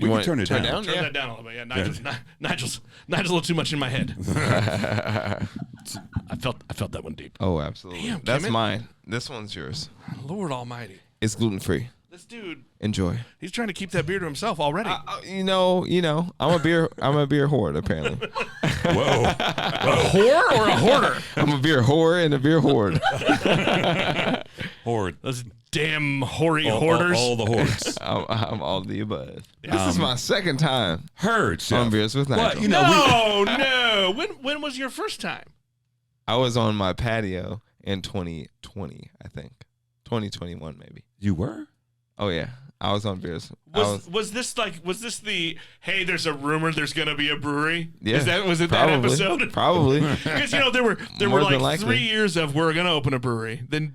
We can turn it down. Turn that down a little bit. Yeah, Nigel's a little too much in my head. I felt that one deep. Oh, absolutely. Damn, that's Kemet. Mine. This one's yours. Lord Almighty. It's gluten-free. This dude, Enjoy. he's trying to keep that beer to himself already. You know, I'm a beer whore apparently. Whoa. A whore or a hoarder? I'm a beer whore and a beer hoard. Horde. Those damn hoary hoarders. All the hordes. I'm all of the above. This is my second time Heard, Chef. on Beers with Nigel. Well, you know, No. When was your first time? I was on my patio in 2020, I think. 2021 maybe. You were? Oh yeah. I was on Beers. Was this the hey, there's a rumor there's gonna be a brewery? Yeah. Was it probably, that episode? Probably. Because there were More than like likely. 3 years of we're gonna open a brewery, then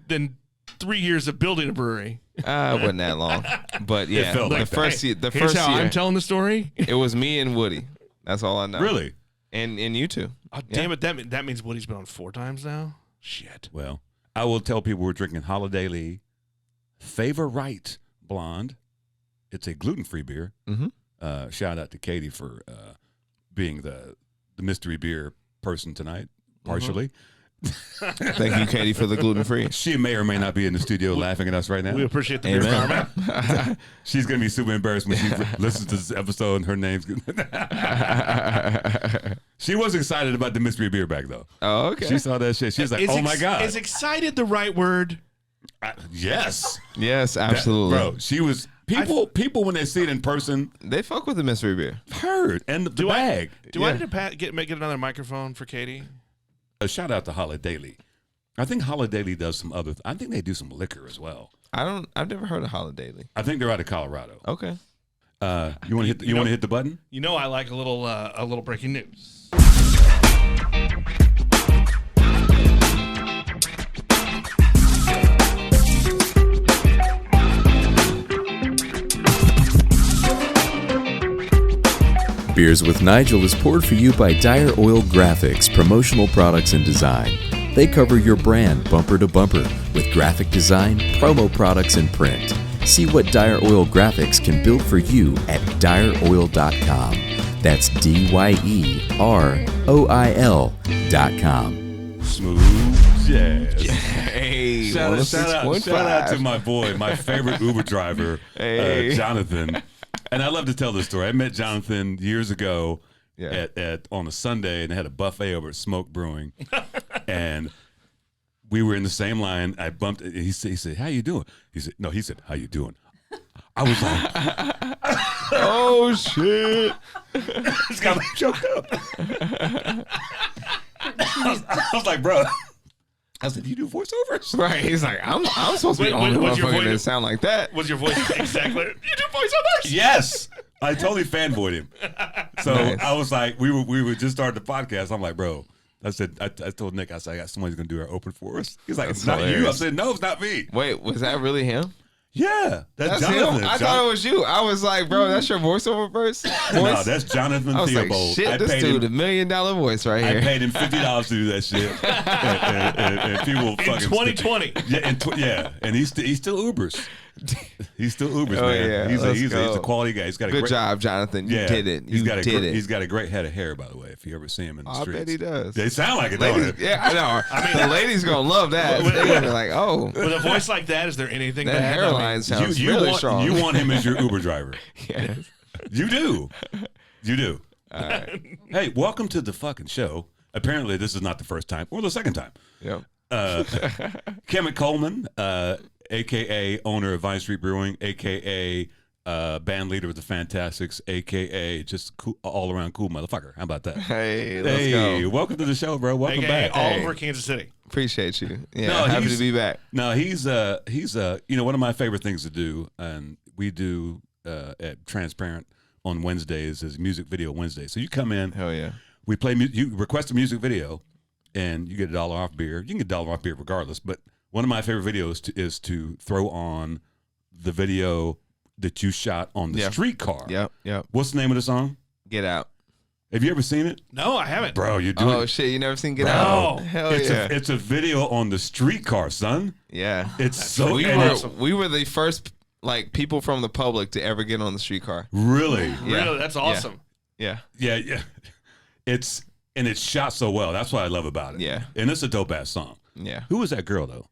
3 years of building a brewery. It wasn't that long. But yeah, felt like the first year Here's how I'm telling the story. it was me and Woody. That's all I know. Really? And you two. Oh, damn it! That means Woody's been on 4 times now. Shit. Well, I will tell people we're drinking Holiday Lee Favorite Blonde. It's a gluten-free beer. Mm-hmm. Shout out to Katie for being the mystery beer person tonight, partially. Thank you, Katie, for the gluten-free. She may or may not be in the studio laughing at us right now. We appreciate the beer karma. She's going to be super embarrassed when she listens to this episode and her name's She was excited about the mystery beer bag, though. Oh, okay. She saw that shit. She was like, oh, my God. Is excited the right word? Yes. Yes, absolutely. Bro, she was... People, when they see it in person... They fuck with the mystery beer. Heard. And the bag. I need to get another microphone for Katie? A shout out to Holiday Lee. I think Holiday Lee does some other... I think they do some liquor as well. I've never heard of Holiday Lee. I think they're out of Colorado. Okay. You want to hit the button? You know I like a little breaking news. Beers with Nigel is poured for you by Dire Oil Graphics, promotional products and design. They cover your brand bumper to bumper with graphic design, promo products, and print. See what Dire Oil Graphics can build for you at direoil.com. That's DYEROIL.com. Smooth jazz. Hey, Shout out to my boy, my favorite Uber driver, Jonathan. And I love to tell this story. I met Jonathan years ago at on a Sunday, and they had a buffet over at Smoke Brewing, and we were in the same line. I bumped. He said, "How you doing?" He said, "How you doing?" I was like, "Oh shit!" This got me choked up. I was like, "Bro." I said, "Do you do voiceovers?" Right. He's like, I'm supposed to be on the motherfucker that sound like that. Was your voice exactly? You do voiceovers? Yes. I totally fanboyed him. So nice. I was like, we were just starting the podcast. I'm like, bro, I told Nick, I said, I got somebody's going to do our open for us. He's like, it's not you. I said, no, it's not me. Wait, was that really him? Yeah, that's Jonathan. Him? I thought it was you. I was like, bro, that's your voiceover voice? No, that's Jonathan I was Theobald. Like, shit, this dude, $1 million voice right here. I paid him $50 to do that shit. and people in 2020. Yeah, and he still Ubers. He's still Ubers, man. Yeah, he's a quality guy. He's got a good great job, Jonathan. You did it. He's got a great head of hair, by the way. If you ever see him in the streets, I bet he does. They sound like it, ladies, don't yeah, I know. The ladies gonna love that. They're gonna be like, oh, with a voice like that, is there anything that hairline sounds really strong? You want him as your Uber driver? Yes, you do. You do. All right. Hey, welcome to the fucking show. Apparently, this is not the first time or the second time. Yep. Kemet Coleman, a.k.a. owner of Vine Street Brewing, a.k.a. Band leader of the Fantastics, a.k.a. just cool, all-around cool motherfucker. How about that? Hey, let's go. Welcome to the show, bro. Welcome AKA back. All over Kansas City. Appreciate you. Yeah, happy to be back. No, he's one of my favorite things to do, and we do at Transparent on Wednesdays is Music Video Wednesday. So you come in. Hell yeah. We play. You request a music video, and you get $1 off beer. You can get $1 off beer regardless, but one of my favorite videos is to throw on the video that you shot on the streetcar. Yep. What's the name of the song? Get Out. Have you ever seen it? No, I haven't. Bro, you do. Oh shit, you never seen Get Out? Hell yeah. It's a video on the streetcar, son. Yeah. It's so we were the first like people from the public to ever get on the streetcar. Really? Yeah. Really? That's awesome. Yeah. Yeah. It's shot so well. That's what I love about it. Yeah. And it's a dope ass song. Yeah. Who was that girl though?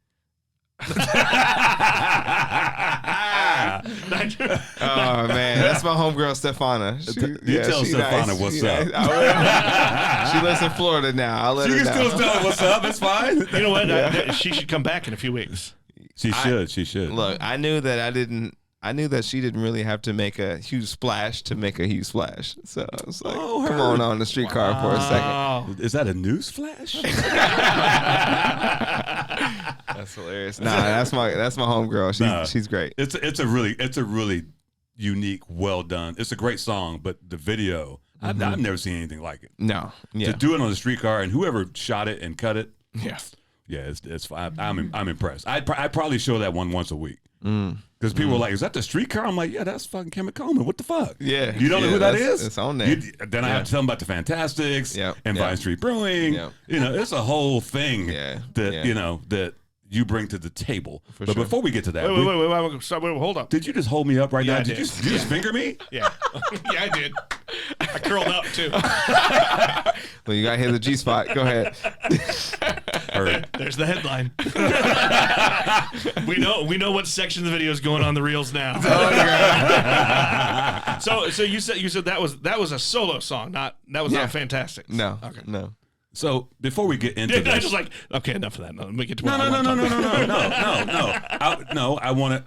Oh man, that's my homegirl Stefana. You tell Stefana nice. what's She up. nice. She lives in Florida now. I'll let She her can know. still tell her what's up. It's fine. You know what? She should come back in a few weeks. She should. Look, I knew that she didn't really have to make a huge splash to make a huge splash. So I was like, come on the streetcar for a second. Oh. Is that a news flash? That's hilarious. Nah, that's my homegirl. She's great. It's a really unique, well done. It's a great song, but the video, I've never seen anything like it. No. Yeah. To do it on the streetcar and whoever shot it and cut it. Yeah. Yeah, it's I'm impressed. I'd probably show that one once a week. Because people were like, "Is that the streetcar?" I'm like, "Yeah, that's fucking Kemet Coleman. What the fuck?" Yeah. You don't know who that is? It's on there. Then I have to tell them about the Fantastics and Vine Street Brewing. Yep. You know, it's a whole thing that Yeah. that you bring to the table. But sure. before we get to that, Wait, hold up. did you just hold me up right Yeah, now? I Did you did. just finger me? Yeah. Yeah, I did. I curled up too. Well, you got to hit the G spot. Go ahead. Heard. There's the headline. we know what section of the video is going on the reels now. So you said that was a solo song, that was not fantastic. No. Okay. No. So before we get into I this, just like, okay, enough of that. No, let me get to No. what I want to talk No. I want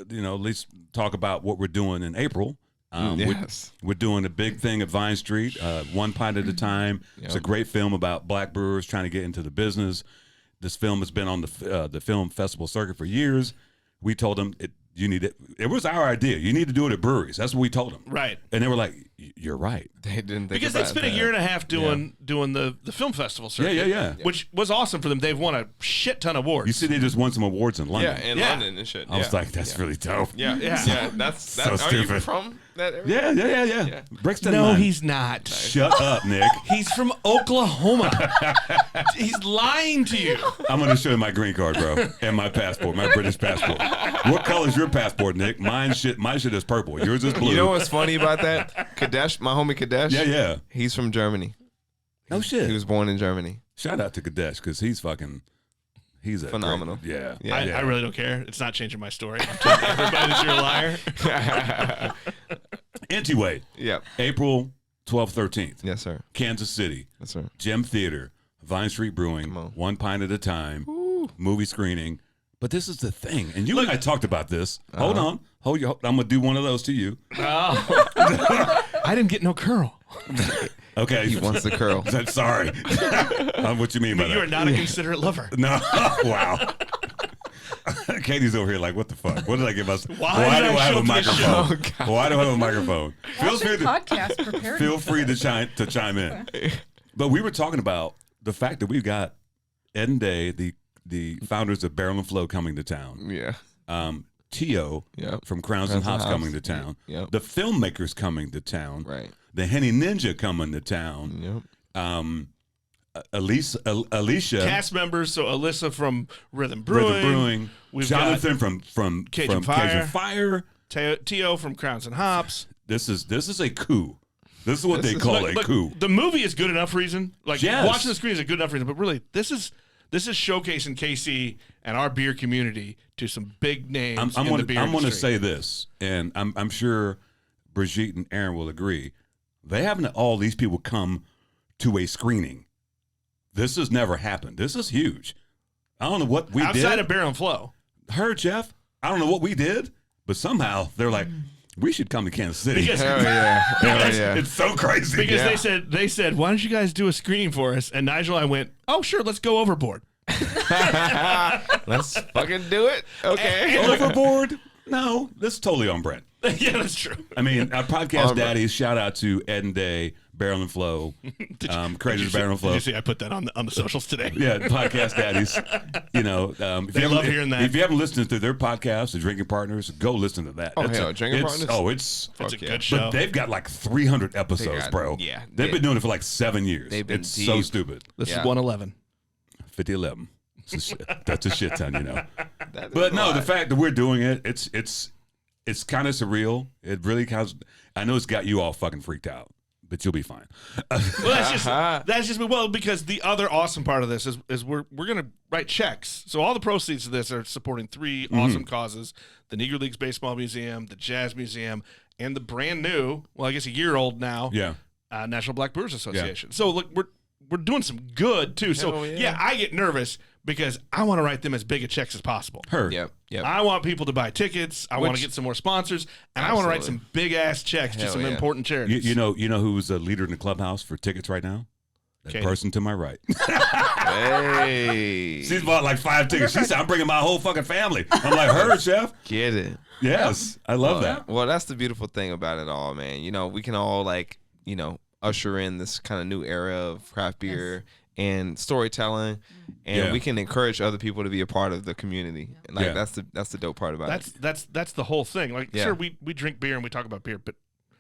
to at least talk about what we're doing in April. Yes. We're doing a big thing at Vine Street, one pint at a time. It's a great film about black brewers trying to get into the business. This film has been on the film festival circuit for years. We told them it was our idea. You need to do it at breweries. That's what we told them. Right. And they were like, "You're right." They didn't think because they about spent that. a year and a half doing the film festival circuit. Yeah. Which was awesome for them. They've won a shit ton of awards. You see, they just won some awards in London. Yeah, in Yeah. London and shit. I was like, "That's really dope." Yeah. That's So are you stupid. from that area? Yeah. Brixton. No, man. he's not. Shut up, Nick. He's from Oklahoma. He's lying to you. I'm going to show you my green card, bro, and my passport, my British passport. What color is your passport, Nick? My shit is purple. Yours is blue. You know what's funny about that? Kadesh, my homie Kadesh. Yeah. He's from Germany. No shit. He was born in Germany. Shout out to Kadesh because he's a Phenomenal. Great, Yeah. I really don't care. It's not changing my story. I'm telling everybody that you're a liar. Anyway, Yep. April 12th, 13th, Yes, sir. Kansas City, Yes, sir. Gem Theater, Vine Street Brewing, Come on. one pint at a time, movie screening. But this is the thing, and you and I talked about this. Hold on. I'm going to do one of those to you. I didn't get no curl. Okay. He wants the curl. Sorry. What you mean by that? You are not a considerate lover. No. Wow. Katie's over here like, what the fuck? What did I give us? Why did do I I have show a up to this microphone? show? Why do I have a microphone? How's your podcast prepared? Feel free to chime in. But we were talking about the fact that we've got Ed and Day, the founders of Barrel and Flow, coming to town. Yeah. Tio Yep. from Crowns and Hops coming to town. Yep. The filmmakers coming to town. Right. The Henny Ninja coming to town. Yep. Alicia. Cast members, so Alyssa from Rhythm Brewing. We've Jonathan from Cajun Fire. Tio from Crowns and Hops. This is a coup. This is what they call a Look, coup. the movie is good enough reason. Like Yes. watching the screen is a good enough reason. But really, this is showcasing KC and our beer community to some big names in the beer I'm going to industry. say this, and I'm sure Brigitte and Aaron will agree. They haven't all these people come to a screening. This has never happened. This is huge. I don't know what we did. Outside of Barrel and Flow. Her, Jeff, I don't know what we did, but somehow they're like, we should come to Kansas City. Because- Hell yeah. Hell yeah. It's so crazy. Because they said, why don't you guys do a screening for us? And Nigel and I went, oh, sure, let's go overboard. Let's fucking do it. Okay. Overboard? No, this is totally on brand. Yeah, that's true. I mean, our podcast On brand. daddies, shout out to Ed and Day, Barrel and Flow, Crazy Barrel and Did Flow. you see I put that on the socials today? Yeah, podcast daddies. You know, if They you love haven't- hearing that. If you haven't listened to their podcast, The Drinking Partners, go listen to that. Oh, That's hell, Drinking Partners? Oh, It's a Fuck yeah. good show. but they've got like 300 episodes, got- bro. yeah, They've been doing it for like 7 years. They've been it's so deep. stupid. This Yeah. is 111. 5011. That's a shit ton, you know. That is But a no, lot. the fact that we're doing it, it's it's kind of surreal. It really kind of. I know it's got you all fucking freaked out, but you'll be fine. Well, that's just because the other awesome part of this is we're gonna write checks. So all the proceeds of this are supporting 3 awesome causes: the Negro Leagues Baseball Museum, the Jazz Museum, and the brand new, well, I guess a year old now, National Black Brewers Association. So look, we're doing some good too. So I get nervous because I want to write them as big a checks as possible. Yep. I want people to buy tickets. I want to get some more sponsors, and I want to write some big ass checks to some important charities. You know who's the leader in the clubhouse for tickets right now? That person to my right. Hey, she's bought like 5 tickets. She said, "I'm bringing my whole fucking family." I'm like, "Her, chef." Get it? Yes, I love that. Well, that's the beautiful thing about it all, man. You know, we can all usher in this kind of new era of craft beer and storytelling, and we can encourage other people to be a part of the community. And that's the dope part about it. That's the whole thing. Like, sure, we drink beer and we talk about beer, but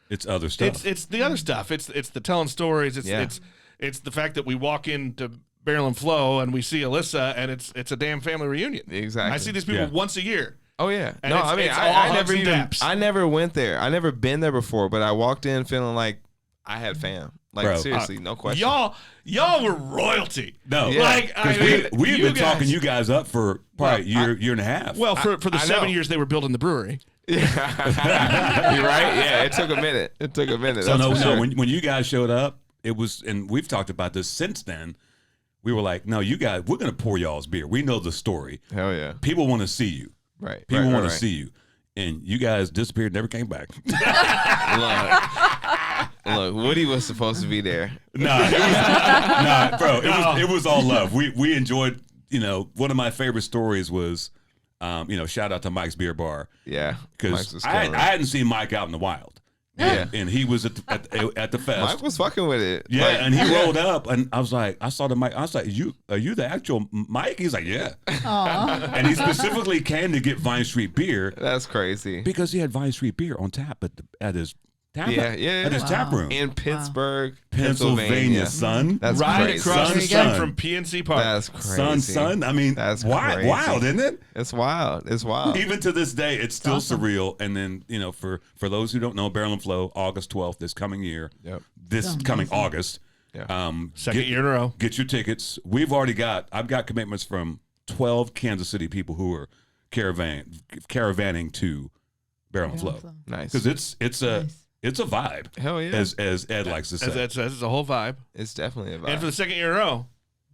it's other stuff. It's the other stuff. It's the telling stories. It's the fact that we walk into Barrel and Flow and we see Alyssa and it's a damn family reunion. Exactly. I see these people once a year. Oh yeah. And no, I never went there. I never been there before, but I walked in feeling like I had fam. Like, bro, seriously, no question. Y'all were royalty. No, we've been talking you guys up for probably year and a half. Well, for the 7 years they were building the brewery. Yeah, you're right. Yeah, it took a minute. So when you guys showed up, it was, and we've talked about this since then. We were like, no, you guys, we're gonna pour y'all's beer. We know the story. Hell yeah. People want to see you. Right. People want to see you, and you guys disappeared, never came back. Look, Woody was supposed to be there. Nah, bro. It was all love. We enjoyed. One of my favorite stories was, shout out to Mike's Beer Bar. Yeah, because I hadn't seen Mike out in the wild. Yeah, and he was at the fest. Mike was fucking with it. Yeah, and he rolled up, and I was like, I saw the Mike. I was like, are you the actual Mike? He's like, yeah. Aww. And he specifically came to get Vine Street beer. That's crazy. Because he had Vine Street beer on tap at his tap room in Pittsburgh, Pennsylvania, son. That's right crazy. Across the street from PNC Park. That's crazy. Son. I mean, that's wild, isn't it? It's wild. Even to this day, it's still surreal. And then for those who don't know, Barrel and Flow, August 12th, this coming year. Yep. This coming August. Yeah. Second year in a row. Get your tickets. I've got commitments from 12 Kansas City people who are caravanning to Barrel and Flow. Nice. Because it's a vibe. Hell yeah. As Ed likes to say. As Ed says, it's a whole vibe. It's definitely a vibe. And for the second year in a row,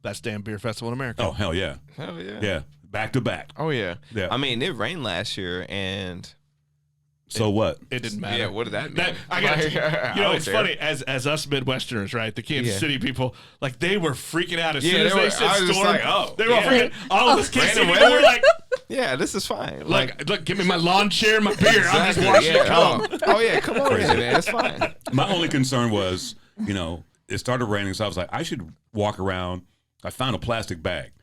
best damn beer festival in America. Oh, hell yeah. Hell yeah. Yeah. Back to back. Oh, yeah. Yeah. I mean, it rained last year, and... So what? It didn't matter. Yeah, what did that mean? It's funny, as us Midwesterners, right, the Kansas City people, like, they were freaking out as soon as they said storm. They were all freaking, all of us Kansas City people were like... Yeah, this is fine. Look, give me my lawn chair, my beer. I'm just watching it come. Oh yeah, come on in, man. It's fine. My only concern was, it started raining, so I was like, I should walk around. I found a plastic bag,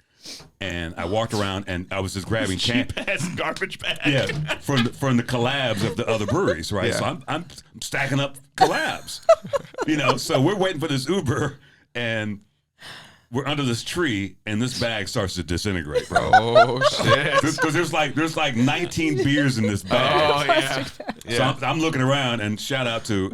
and I walked around, and I was just grabbing cheap-ass garbage bag. Yeah, from the collabs of the other breweries, right? Yeah. So I'm stacking up collabs, So we're waiting for this Uber, and we're under this tree, and this bag starts to disintegrate, bro. Oh shit! Because there's like 19 beers in this bag. Oh yeah. So I'm looking around, and shout out to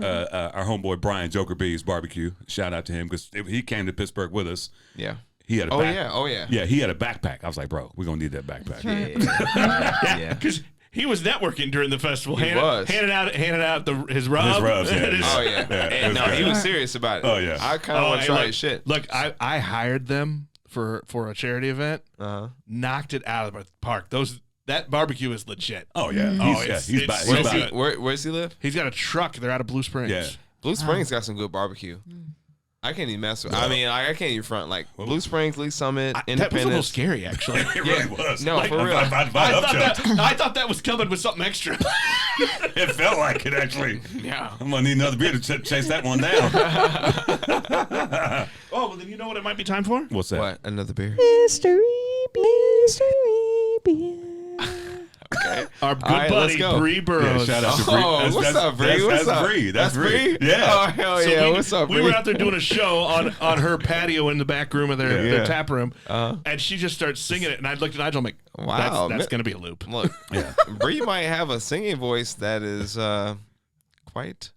our homeboy Brian Joker B's Barbecue. Shout out to him because he came to Pittsburgh with us. Yeah. He had a backpack. Oh yeah. Yeah, he had a backpack. I was like, bro, we're gonna need that backpack. Yeah. Because he was networking during the festival. Handing out his rub. His rubs, yeah. Oh yeah. He was serious about it. Oh yeah. I kind of want to try his shit. Look, I hired them for a charity event. Knocked it out of the park. That barbecue is legit. Oh yeah. Where's he live? He's got a truck. They're out of Blue Springs. Yeah. Blue Springs got some good barbecue. I can't even mess with. I mean, I can't even front like Blue Springs, Lee Summit, Independence. That was a little scary, actually. It really was. No, for real. I thought that was coming with something extra. It felt like it actually. Yeah. I'm gonna need another beer to chase that one down. Well, then you know what it might be time for? What's that? What? Another beer. Mystery beer. Okay. Our good buddy Bree Burrows. Yeah, shout out to Bree. What's up, Bree? That's Bree. Yeah. Oh, hell yeah. So what's up, Bree? We were out there doing a show on her patio in the back room of their tap room, and she just starts singing it. And I looked at Nigel, I'm like, wow, that's going to be a loop. Look, Bree might have a singing voice that is quite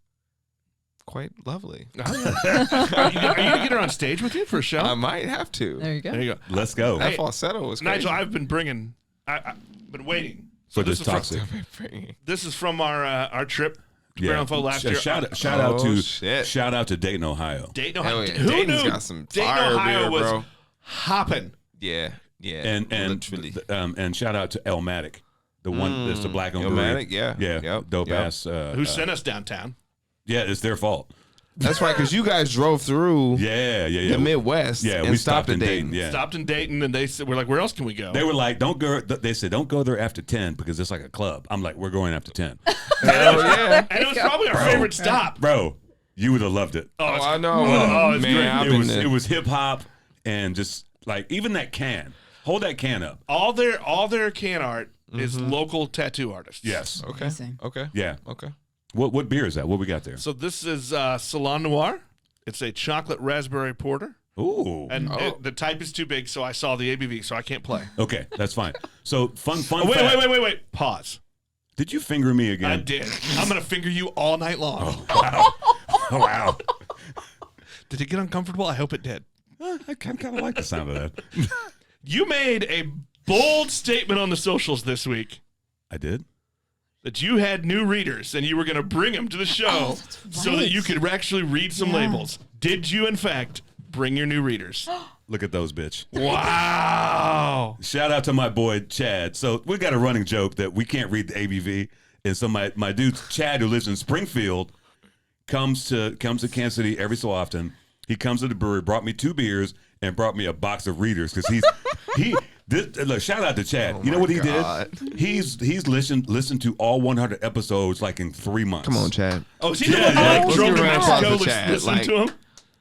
lovely. Are you going to get her on stage with you for a show? I might have to. There you go. There you go. Let's go. That falsetto was crazy. Nigel, I've been waiting. For this toxic. This is from our trip to Barrel Info last year. Shout out to Dayton, Ohio. Dayton, Ohio. Yeah. Who Dayton's knew got some Dayton, fire Ohio beer, was bro. hopping. Yeah. And literally. And shout out to Elmatic, the one that's the black owned Elmatic, brewery. yeah. Dope ass. Who sent us downtown? Yeah, it's their fault. That's right, because you guys drove through the Midwest we stopped in Dayton. Yeah. Stopped in Dayton, and they said, we're like, where else can we go? They were like, don't go. They said, don't go there after 10 because it's like a club. I'm like, we're going after 10. Hell yeah. And it was probably our favorite stop. Bro, you would have loved it. Oh, I know. It's Man, great. It was hip hop and just like even that can. Hold that can up. All their can art is local tattoo artists. Yes. Okay. Amazing. Okay. Yeah. Okay. What beer is that? What we got there? So this is Salon Noir. It's a chocolate raspberry porter. Ooh. And the type is too big, so I saw the ABV, so I can't play. Okay, that's fine. So fun Wait, fact. wait. Pause. Did you finger me again? I did. I'm going to finger you all night long. Oh, wow. Wow. Did it get uncomfortable? I hope it did. I kind of like the sound of that. You made a bold statement on the socials this week I did? that you had new readers and you were going to bring them to the show so that you could actually read some labels. Did you, in fact, bring your new readers? Look at those, bitch. Wow. Shout out to my boy, Chad. So we got a running joke that we can't read the ABV. And so my dude, Chad, who lives in Springfield, comes to Kansas City every so often. He comes to the brewery, brought me 2 beers, and brought me a box of readers because look, shout out to Chad. You know what he did? He's listened to all 100 episodes like in 3 months. Come on, Chad. Oh, is he the one that drove to Mexico listening to him?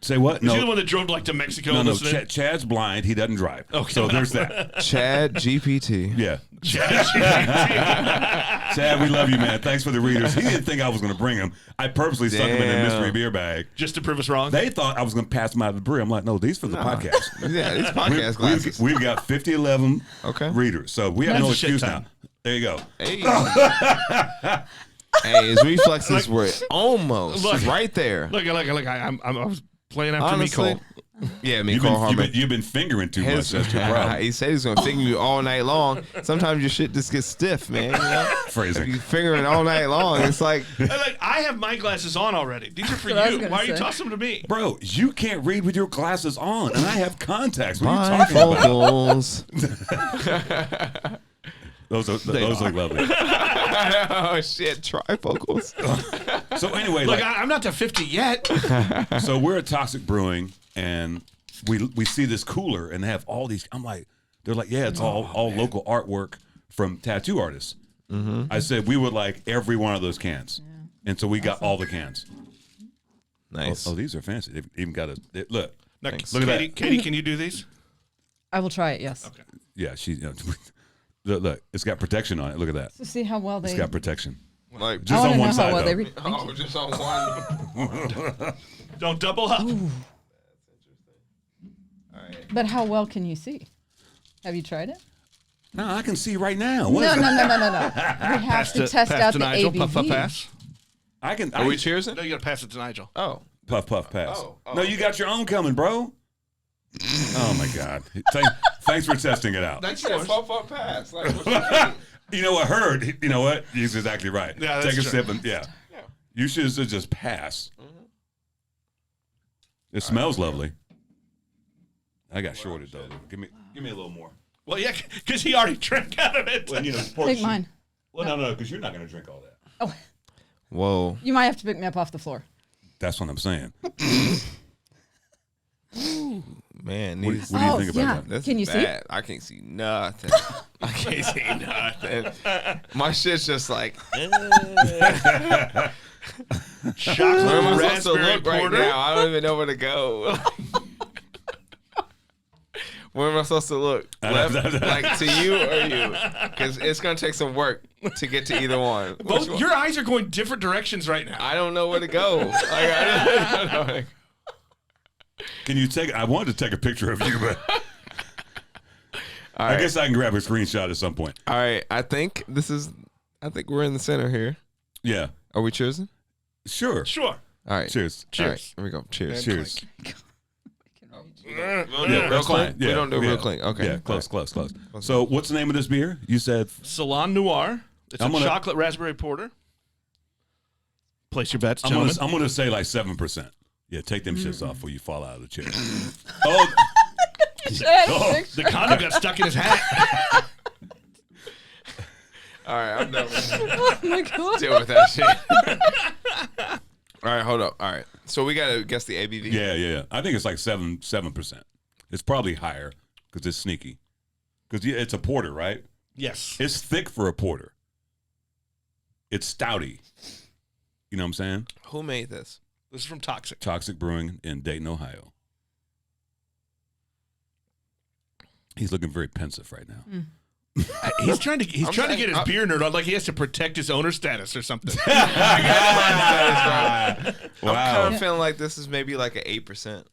Say what? Is he the one that drove to Mexico listening? Chad's blind. He doesn't drive. Okay, so there's that. Chad GPT. Yeah. Chad, we love you, man. Thanks for the readers. He didn't think I was going to bring him. I purposely stuck him in a mystery beer bag. Just to prove us wrong? They thought I was going to pass them out of the brewery. I'm like, no, these for the podcast. Yeah, these podcast glasses. We've got 50, 11 readers. So we have no excuse now. There you go. Hey. Hey, his reflexes were almost right there. Look, I was playing after Honestly, Nicole. Yeah, Nicole Harmon. You've been fingering too much. That's your problem. He said he's going to finger you all night long. Sometimes your shit just gets stiff, man. You know? Phrasing. If you fingering all night long, it's like... I have my glasses on already. These are for you. Why are you tossing them to me? Bro, you can't read with your glasses on, and I have contacts. What are you talking about? Those look lovely. Oh, shit. Trifocals. So anyway. Look, I'm not to 50 yet. So we're at Toxic Brewing, and we see this cooler, and they have all these. I'm like, they're like, yeah, it's all local artwork from tattoo artists. Mm-hmm. I said we would like every one of those cans. Yeah. And so we got all the cans. Nice. Oh, these are fancy. They've even got look. Now, look at that. Katie, can you do these? I will try it, yes. Okay. Yeah, look, it's got protection on it. Look at that. So see how well they... It's got protection. Like just on one side, well though. Just on one. Don't double up. Ooh. All right. But how well can you see? Have you tried it? No, I can see right now. No. We have to test out the Nigel, ABV. puff, pass. Are we cheersing? No, you got to pass it to Nigel. Oh. Puff, pass. Oh, no, you got your own coming, bro. Oh, my God. Thanks for testing it out. That's your puff, pass. Like, what you know what? Heard. You know what? He's exactly right. Yeah, Take a true. sip and, You should just pass. Mm-hmm. It smells lovely. I got shorted, though. Give me a little more. Well, yeah, because he already drank out of it. Well, Take mine. Well, no, because you're not going to drink all that. Oh. Whoa. You might have to pick me up off the floor. That's what I'm saying. Man, what do you think about that? Can you see? I can't see nothing. I can't see nothing. My shit's just like. Chocolate Where am I supposed to raspberry look right porter. now? I don't even know where to go. Where am I supposed to look? Left, like to you or you? Because it's gonna take some work to get to either one. Both your eyes are going different directions right now. I don't know where to go. I don't know. Can you take? I wanted to take a picture of you, but I guess I can grab a screenshot at some point. All right, I think we're in the center here. Yeah. Are we cheersing? Sure. Sure. All right. Cheers. All right, here we go. Cheers. Cheers. Yeah, that's fine. We don't do it real clean. Okay. Yeah, close. So what's the name of this beer? You said Salon Noir. It's a chocolate raspberry porter. Place your bets, gentlemen. I'm gonna say like 7%. Yeah, take them shits off before you fall out of the chair. Oh, the condom got stuck in his hat. All right, I'm done with it. Oh my god. Deal with that shit. All right, hold up. All right, so we gotta guess the ABV. Yeah. I think it's like 7%. It's probably higher because it's sneaky. Because it's a porter, right? Yes. It's thick for a porter. It's stouty. You know what I'm saying? Who made this? This is from Toxic. Toxic Brewing in Dayton, Ohio. He's looking very pensive right now. He's trying to get his beer nerd on, like he has to protect his owner status or something. I'm kind of feeling like this is maybe like an 8%.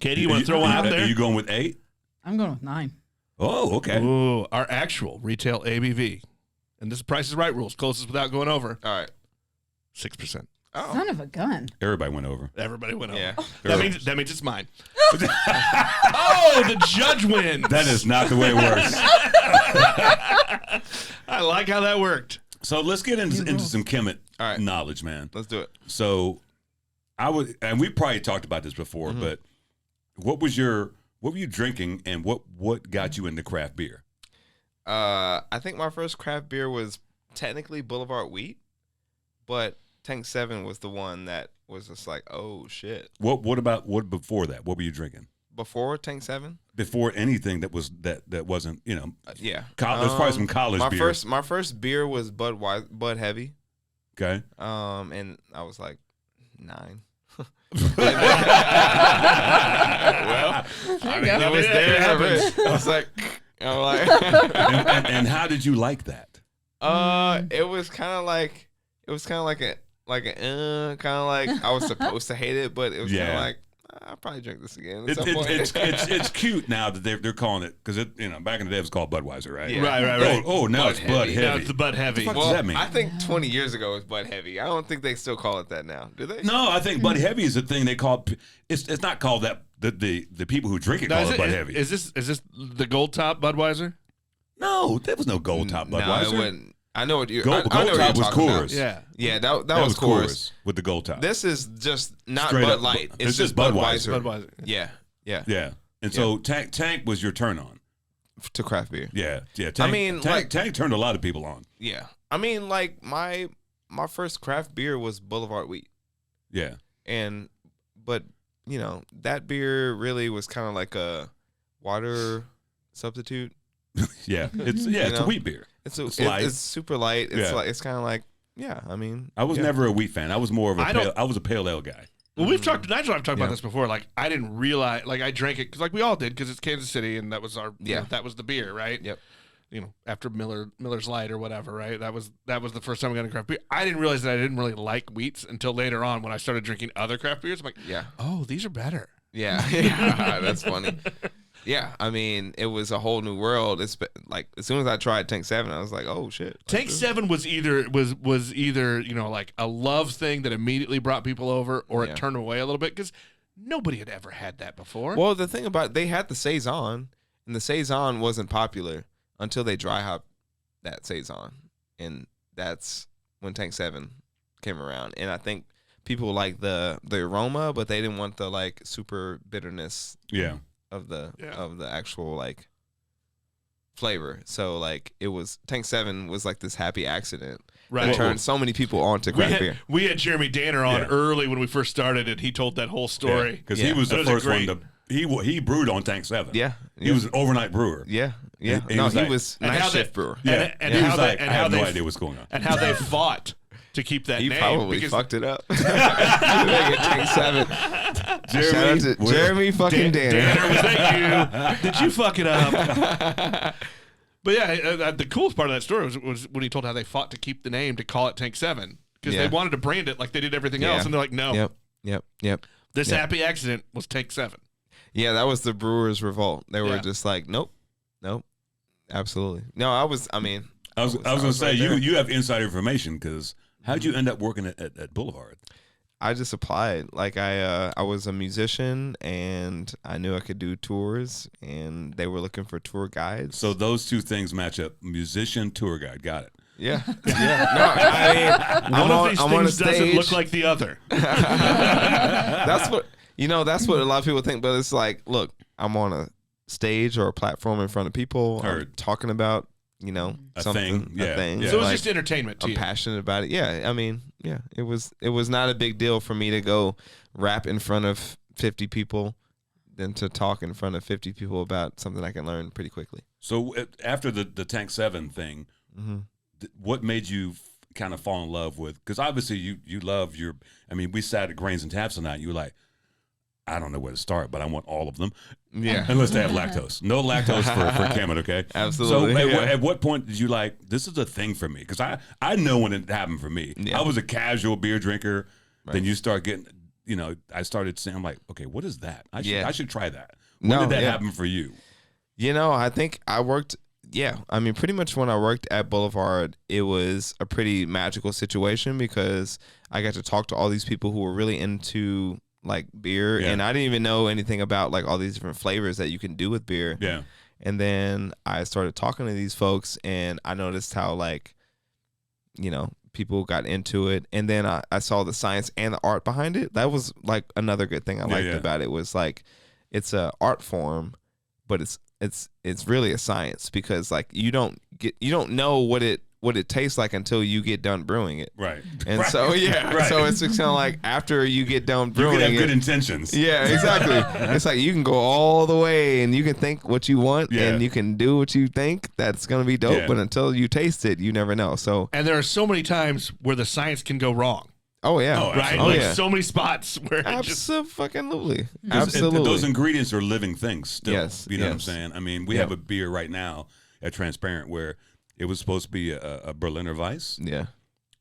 Katie, you want to throw one out there? Are you going with 8? I'm going with 9. Oh, okay. Ooh, our actual retail ABV, and this is Price is Right rules, closest without going over. All right, 6%. Oh. Son of a gun. Everybody went over. Everybody went over. Yeah. That means it's mine. Oh, the judge wins. That is not the way it works. I like how that worked. So let's get into some Kemet knowledge, man. Let's do it. So and we probably talked about this before, but what were you drinking and what got you into craft beer? I think my first craft beer was technically Boulevard Wheat, but Tank 7 was the one that was just like, oh shit. What before that? What were you drinking? Before Tank 7? Before anything that wasn't, yeah. There's probably some college beer. My first beer was Bud Heavy. Okay. And I was like 9. Well, it was there. I was like, and how did you like that? It was kind of like I was supposed to hate it, but it was kind of like I'll probably drink this again. It's cute now that they're calling it because back in the day it was called Budweiser, right? Yeah. Right. Oh, now it's Bud Heavy. Now it's the Bud Heavy. What does that mean? I think 20 years ago it was Bud Heavy. I don't think they still call it that now. Do they? No, I think Bud Heavy is the thing they call. It's not called that. The people who drink it call it Bud Heavy. Is this the Gold Top Budweiser? No, there was no Gold Top Budweiser. No, it wasn't. I know what you're. Gold Top was Coors. Yeah, that was Coors with the Gold Top. This is just not Straight Bud up, Light. it's just Budweiser. Budweiser. Yeah. And so Tank was your turn on. To craft beer. Yeah. Tank turned a lot of people on. Yeah. I mean, like my first craft beer was Boulevard Wheat. Yeah. But that beer really was kind of like a water substitute. Yeah. It's a wheat beer. It's light. It's super light. It's kind of like, I mean. I was never a wheat fan. I was more of I was a pale ale guy. Well, Nigel and I have talked about this before. Like, I didn't realize, like, I drank it because, like, we all did because it's Kansas City and that was that was the beer, right? Yep. After Miller's Light or whatever, right? That was the first time I got into craft beer. I didn't realize that I didn't really like wheats until later on when I started drinking other craft beers. I'm like, oh, these are better. Yeah, that's funny. Yeah, I mean, it was a whole new world. It's like as soon as I tried Tank 7, I was like, "Oh shit!" Tank 7 was either like a love thing that immediately brought people over, or it turned away a little bit because nobody had ever had that before. Well, the thing about they had the saison, and the saison wasn't popular until they dry hopped that saison, and that's when Tank 7 came around. And I think people liked the aroma, but they didn't want the like super bitterness. Yeah. Of the actual like flavor. So like it was Tank 7 was like this happy accident that turned so many people on to craft beer. We had Jeremy Danner on early when we first started and he told that whole story. Because he was the first one to he brewed on Tank 7. Yeah. He was an overnight brewer. Yeah. And he was night shift brewer. Yeah. And he was like, I have no idea what's going on. And how they fought to keep that name. He probably fucked it up. Tank 7. Shout out to Jeremy fucking Danner. Danner, was that you? Did you fuck it up? But yeah, the coolest part of that story was when he told how they fought to keep the name to call it Tank 7 because they wanted to brand it like they did everything else, and they're like, no. Yep. This happy accident was Tank 7. Yeah, that was the Brewers' revolt. They were just like, nope, absolutely. No, I was going to say, you have inside information because how'd you end up working at Boulevard? I just applied. Like I was a musician and I knew I could do tours and they were looking for tour guides. So those two things match up. Musician, tour guide. Got it. Yeah. No, I mean, one of these things doesn't look like the other. That's what a lot of people think, but it's like, look, I'm on a stage or a platform in front of people. I'm talking about, a something, thing. Yeah. a thing. So it was just entertainment to you. I'm passionate about it. Yeah. I mean, it was not a big deal for me to go rap in front of 50 people than to talk in front of 50 people about something I can learn pretty quickly. So after the Tank 7 thing, what made you kind of fall in love with? Because obviously you love we sat at Grains and Taps tonight. You were like, I don't know where to start, but I want all of them. Yeah. Unless they have lactose. No lactose for Kemet, okay? Absolutely. So at what point did you like, this is a thing for me? Because I know when it happened for me. Yeah. I was a casual beer drinker. Right. Then you start getting, I started saying, I'm like, okay, what is that? I should try that. When did that happen for you? I think I worked, pretty much when I worked at Boulevard, it was a pretty magical situation because I got to talk to all these people who were really into like beer, and I didn't even know anything about like all these different flavors that you can do with beer. Yeah. And then I started talking to these folks, and I noticed how like, people got into it, and then I saw the science and the art behind it. That was like another good thing I liked about it was like, it's a art form, but it's really a science because like you don't know what it tastes like until you get done brewing it. Right. And so so it's just kind of like after you get done brewing you can have good intentions. Yeah, exactly. It's like you can go all the way and you can think what you want and you can do what you think that's going to be dope, but until you taste it, you never know. So and there are so many times where the science can go wrong. Oh yeah. Oh, right? Oh, so many spots where Absolutely. Those ingredients are living things still. Yes. You know what I'm saying? I mean, we have a beer right now at Transparent where it was supposed to be a Berliner Weiss. Yeah.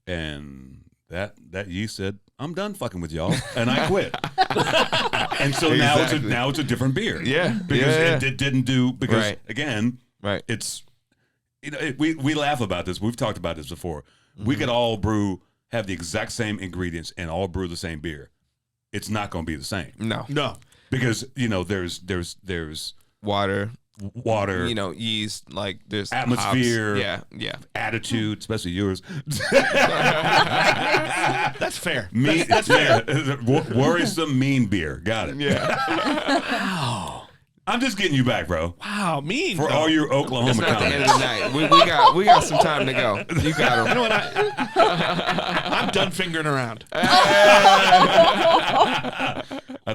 And that yeast said, I'm done fucking with y'all, and I quit. And so now it's a different beer. Yeah. Because it didn't do, because again, right. It's, we laugh about this. We've talked about this before. We could all have the exact same ingredients and all brew the same beer. It's not going to be the same. No. Because, there's water, yeast, like there's atmosphere, hops. attitude, especially yours. That's fair. That's fair. Worrisome, mean beer. Got it. Yeah. Wow. I'm just getting you back, bro. Wow, mean for all your Oklahoma it's not comments. the end of the night. We got some time to go. You got them. You know what? I'm done fingering around. I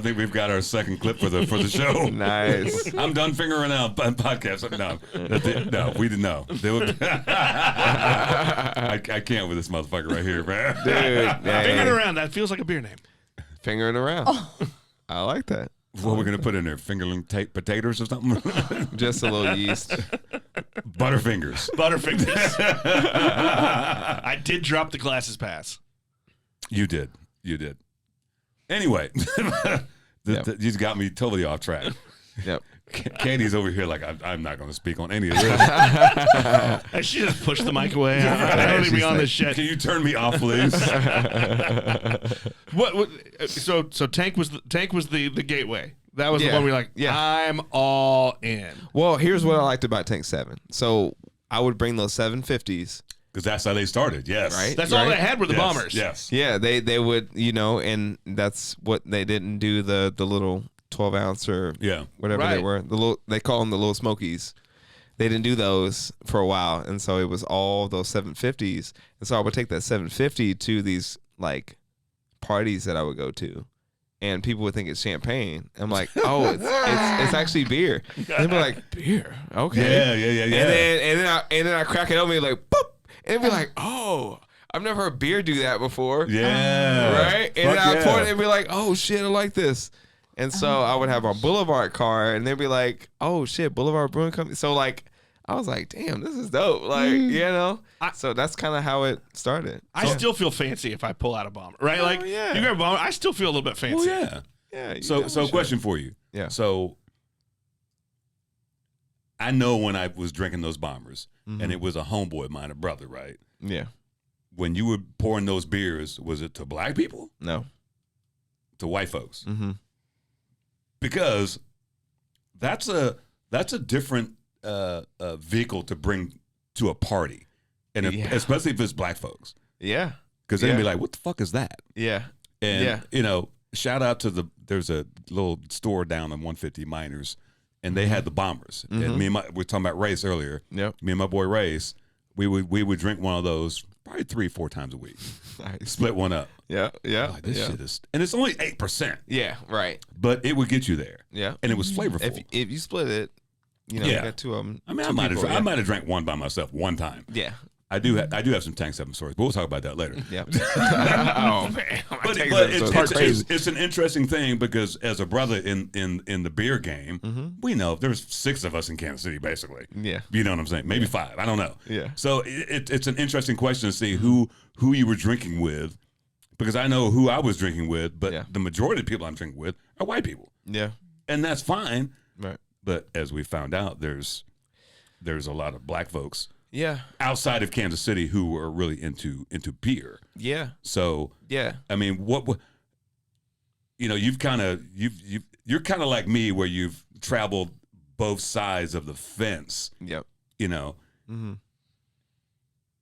think we've got our second clip for the show. Nice. I'm done fingering out podcast. No, we didn't know. I can't with this motherfucker right here, man. Dude, fingering around. That feels like a beer name. Fingering around. I like that. What we're gonna put in there? Fingerling potatoes or something? Just a little yeast. Butterfingers. I did drop the glasses pass. You did. Anyway, you got me totally off track. Yep. Katie's over here like I'm not going to speak on any of this. I should just push the mic away. I don't need to be on this shit. Can you turn me off, please? What? So Tank was the gateway. That was the one where I'm all in. Well, here's what I liked about Tank 7. So I would bring those 750s. Because that's how they started, yes. Right? That's all they had were the bombers. Yes. Yeah, they would, and that's what they didn't do, the little 12 ounce or whatever they were. They call them the little Smokies. They didn't do those for a while, and so it was all those 750s. And so I would take that 750 to these like parties that I would go to, and people would think it's champagne. I'm like, oh, it's actually beer. And they'd be like, beer, okay, yeah. And then I crack it open, like, boop, and it'd be like, oh, I've never heard beer do that before. Yeah, right. And then I pour it and be like, oh shit, I like this. And so I would have a Boulevard card, and they'd be like, "Oh shit, Boulevard Brewing Company." So like, I was like, "Damn, this is dope!" Like, you know. So that's kind of how it started. I still feel fancy if I pull out a bomber, right? Oh, Like, yeah. you grab a bomber, I still feel a little bit fancy. Well, yeah. Yeah. you So definitely question should. for you. Yeah. So I know when I was drinking those bombers, and it was a homeboy of mine, a brother, right? Yeah. When you were pouring those beers, was it to black people? No. To white folks? Mm-hmm. Because that's a different vehicle to bring to a party, and especially if it's black folks, Yeah. because they'd be like, "What the fuck is that?" Yeah. And you know, shout out to there's a little store down on 150 Miners, and they had the bombers. And we were talking about Race earlier. Yep. Me and my boy Race, we would drink one of those probably 3-4 times a week. Nice. Split one up. Yeah. Yeah. Like, this yeah. shit is, and it's only 8%, Yeah. Right. but it would get you there. Yeah. And it was flavorful. If you split it, you know, you got two of them. I mean, I might have drank one by myself one time. Yeah. I do have some Tank 7 stories, but we'll talk about that later. Yep. Oh man. But it's an interesting thing because as a brother in the beer game, we know there's 6 of us in Kansas City, basically. Yeah. You know what I'm saying? Maybe 5. I don't know. Yeah. So it's an interesting question to see who you were drinking with, because I know who I was drinking with, but the majority of the people I'm drinking with are white people. Yeah. And that's fine. Right. But as we found out, there's a lot of black folks outside of Kansas City who are really into beer. Yeah. So yeah, I mean, what you know, you're kind of like me, where you've traveled both sides of the fence. Yep. You know,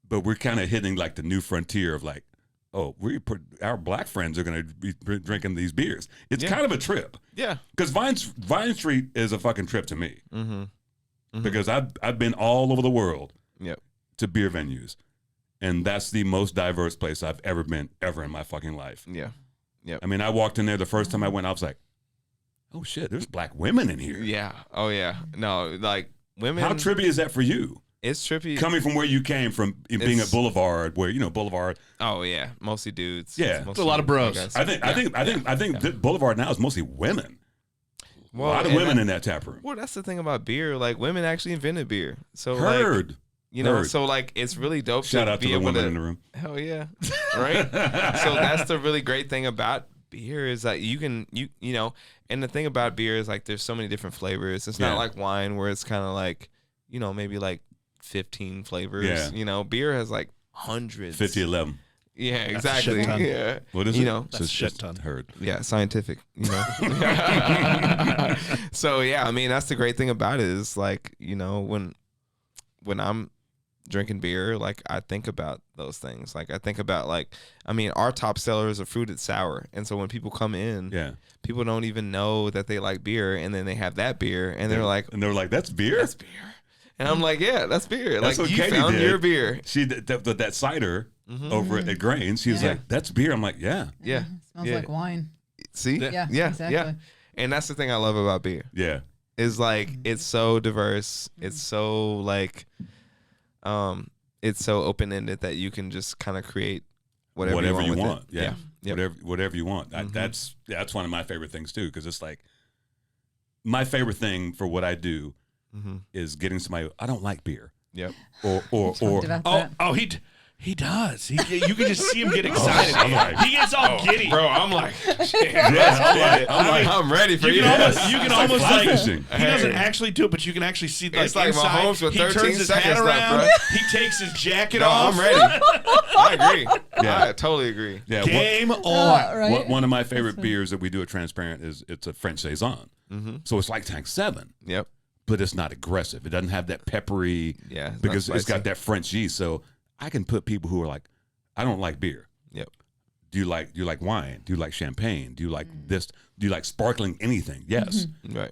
but we're kind of hitting like the new frontier of like, oh, our black friends are going to be drinking these beers. It's kind of a trip. Yeah. Because Vine Street is a fucking trip to me. Because I've been all over the world. Yep. To beer venues, and that's the most diverse place I've ever been in my fucking life. Yeah. Yep. I mean, I walked in there the first time I went, I was like, oh shit, there's black women in here. Yeah. Oh yeah. No, like women. How trippy is that for you? It's trippy. Coming from where you came from, being at Boulevard, where Boulevard. Oh yeah, mostly dudes. Yeah, it's a lot of bros. I think Boulevard now is mostly women. Well, a lot of women in that tap room. Well, that's the thing about beer. Like women actually invented beer. So Heard. Like, you know, so like it's really dope. Shout out to the women in the room. Hell yeah, right? So that's the really great thing about beer is that you know, and the thing about beer is like there's so many different flavors. It's not like wine where it's kind of like, you know, maybe like 15 flavors. Yeah. You know, beer has like hundreds. 50-11. Yeah, exactly. Yeah. What is you it? know, that's shit ton. Heard. Yeah, scientific, you know. So yeah, I mean that's the great thing about it is like, you know, when I'm drinking beer, like I think about those things. Like I think about like, I mean, our top seller is a fruited sour, and so when people come in, people don't even know that they like beer, and then they have that beer, and they're like, that's beer. That's beer. And I'm like, yeah, that's beer. That's like what you Katie found did. your beer. She did that cider over at Grains. She was like, that's beer. I'm like, yeah. Smells like wine. See? Yeah, exactly. Yeah. And that's the thing I love about beer. Yeah. Is like it's so diverse. It's so like it's so open-ended that you can just kind of create whatever you want. Yeah. Whatever you want. That's one of my favorite things too, because it's like my favorite thing for what I do is getting somebody. I don't like beer. Yep. He does. You can just see him get excited. He gets all giddy, bro. I'm like, I'm ready for you. You can almost fly like fishing. He doesn't actually do it, but you can actually see like it's like inside. Mahomes with He 13 turns his seconds hat left, around. bro. He takes his jacket No, off. I'm ready. I agree. Yeah, I totally agree. Yeah. Game on. Right? One of my favorite beers that we do at Transparent is it's a French Saison. So it's like Tank 7. Yep. But it's not aggressive. It doesn't have that peppery. Yeah. Because it's got that French yeast. So I can put people who are like, I don't like beer. Yep. Do you like wine? Do you like champagne? Do you like this? Do you like sparkling anything? Yes. Right.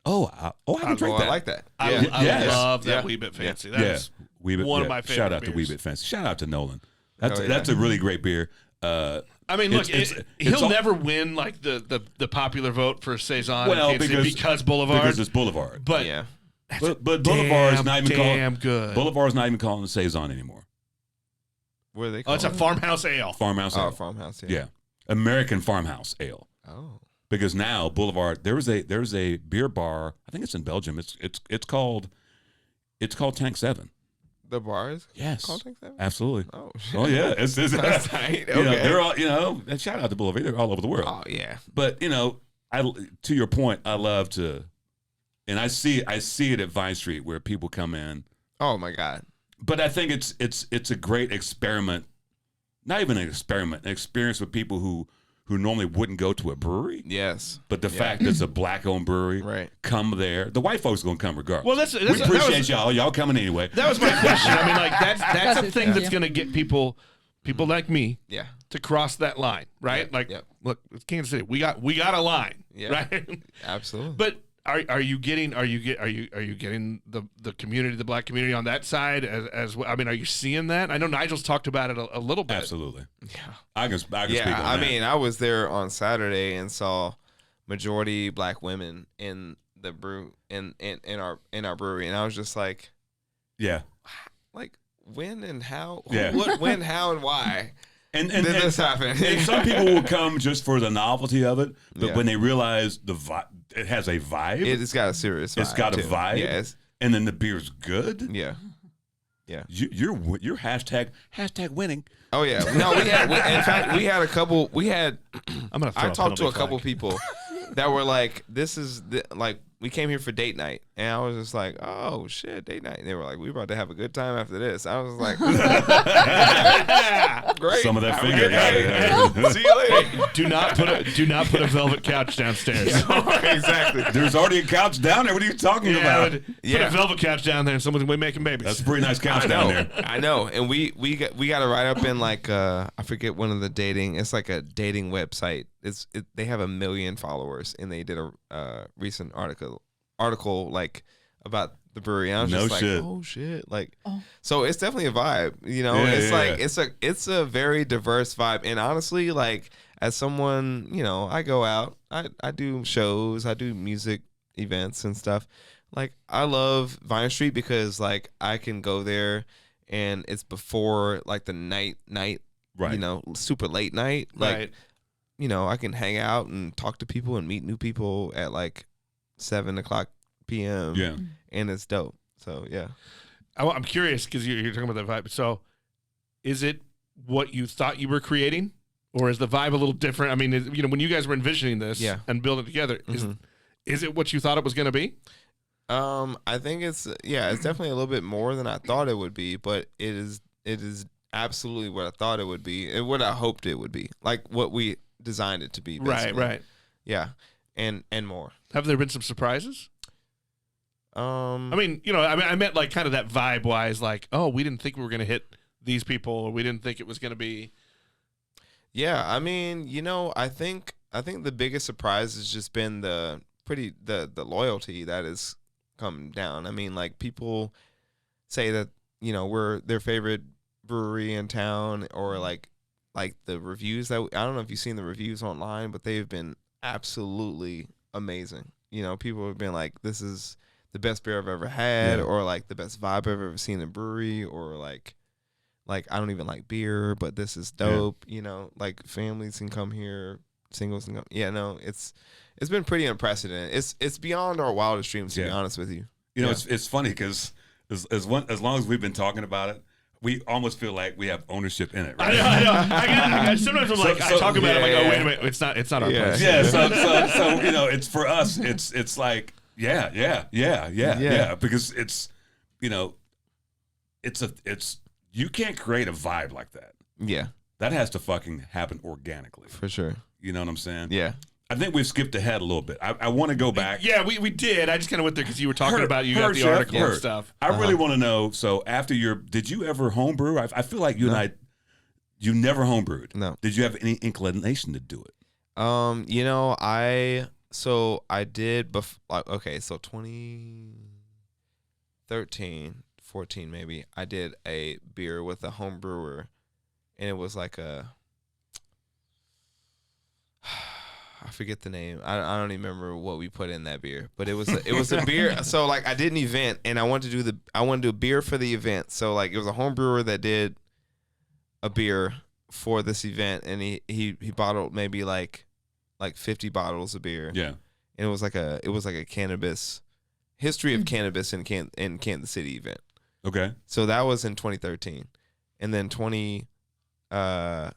I can drink that. I like that. I love that wee bit fancy. That's one of my favorite Shout out beers. to Wee Bit Fancy. Shout out to Nolan. That's a really great beer. I mean, look, he'll never win like the popular vote for Saison because Boulevard. Because it's Boulevard. But yeah. But Boulevard's not even damn good. Boulevard's not even calling it Saison anymore. What are they Oh, called? it's a farmhouse ale. Farmhouse ale. Farmhouse. Yeah. American farmhouse ale. Oh. because now Boulevard there's a beer bar. I think it's in Belgium. It's called Tank 7. The bars? Yes. Called Tank 7? Absolutely. Oh, Oh yeah. It's that's tight. Okay. they're all and shout out to Boulevard. They're all over the world. Oh yeah. But to your point, I love to, and I see it at Vine Street where people come in. Oh my God. But I think it's a great experiment. Not even an experiment, an experience with people who normally wouldn't go to a brewery. Yes. But the fact that it's a black-owned brewery, right? Come there. The white folks are gonna come regardless. Well, we appreciate y'all. Y'all coming anyway. That was my question. I mean, like that's a thing that's gonna get people like me, to cross that line, right? Look, it's Kansas City. We got a line, right? Absolutely. But are you getting the community, the black community on that side as well? I mean, are you seeing that? I know Nigel's talked about it a little bit. Absolutely. Yeah. I can speak on that. I mean, I was there on Saturday and saw majority black women in the brew in our brewery, and I was just like, yeah, like when and how? Yeah. What, when, how, and why? And did this happen? And some people will come just for the novelty of it, but when they realize it has a vibe. It's got a serious vibe. It's got a vibe. Yeah, and then the beer's good. Yeah. Yeah. You're hashtag winning. Oh yeah. No, in fact, we had a couple. I talked to a couple people that were like, "This is like we came here for date night," and I was just like, "Oh shit, date night." And they were like, "We about to have a good time after this." I was like, "Great." Some of that finger. See you later. Do not put a velvet couch downstairs. Exactly. There's already a couch down there. What are you talking about? Put a velvet couch down there, and someone's gonna be making babies. That's a pretty nice couch down there. I know, and we got to write up in like I forget one of the dating. It's like a dating website. They have 1 million followers, and they did a recent article like about the brewery. And I was just like, oh shit, like, so it's definitely a vibe. It's a very diverse vibe, and honestly, like as someone, I go out, I do shows, I do music events and stuff. Like I love Vine Street because like I can go there and it's before like the night, right? Super late night, like. Right. I can hang out and talk to people and meet new people at like 7:00 p.m. Yeah, and it's dope. So yeah, I'm curious because you're talking about that vibe. So, is it what you thought you were creating, or is the vibe a little different? I mean, when you guys were envisioning this and building it together, is it what you thought it was going to be? I think it's definitely a little bit more than I thought it would be, but it is absolutely what I thought it would be and what I hoped it would be, like what we designed it to be. Basically. Right. Yeah, and more. Have there been some surprises? I meant like kind of that vibe wise, like, oh, we didn't think we were going to hit these people, or we didn't think it was going to be. Yeah, I mean, I think the biggest surprise has just been the loyalty that has come down. I mean, like people say that we're their favorite brewery in town, or like the reviews that I don't know if you've seen the reviews online, but they've been absolutely amazing. People have been like, this is the best beer I've ever had, or like the best vibe I've ever seen in a brewery, or like I don't even like beer, but this is dope. Like families can come here, singles can come. Yeah, no, it's been pretty unprecedented. It's beyond our wildest dreams, to be honest with you. It's funny because as long as we've been talking about it, we almost feel like we have ownership in it. Right? I know. Sometimes I'm like, I talk about it, I'm like, oh, wait a minute, it's not our place. Yeah, so it's for us, it's like, yeah, because it's you can't create a vibe like that. Yeah, that has to fucking happen organically. For sure. You know what I'm saying? Yeah. I think we've skipped ahead a little bit. I want to go back. Yeah, we did. I just kind of went there because you were talking about you got the article and stuff. I really want to know. So after did you ever homebrew? I feel like you and I, you never homebrewed. No. Did you have any inclination to do it? I did. So 2013, 14 maybe. I did a beer with a home brewer, and it was like I forget the name. I don't even remember what we put in that beer, but it was a beer. So like I did an event, and I wanted to do a beer for the event. So like it was a home brewer that did a beer for this event, and he bottled maybe like like 50 bottles of beer. Yeah. And it was like a cannabis history of cannabis in Kansas City event. Okay. So that was in 2013. And then 2019,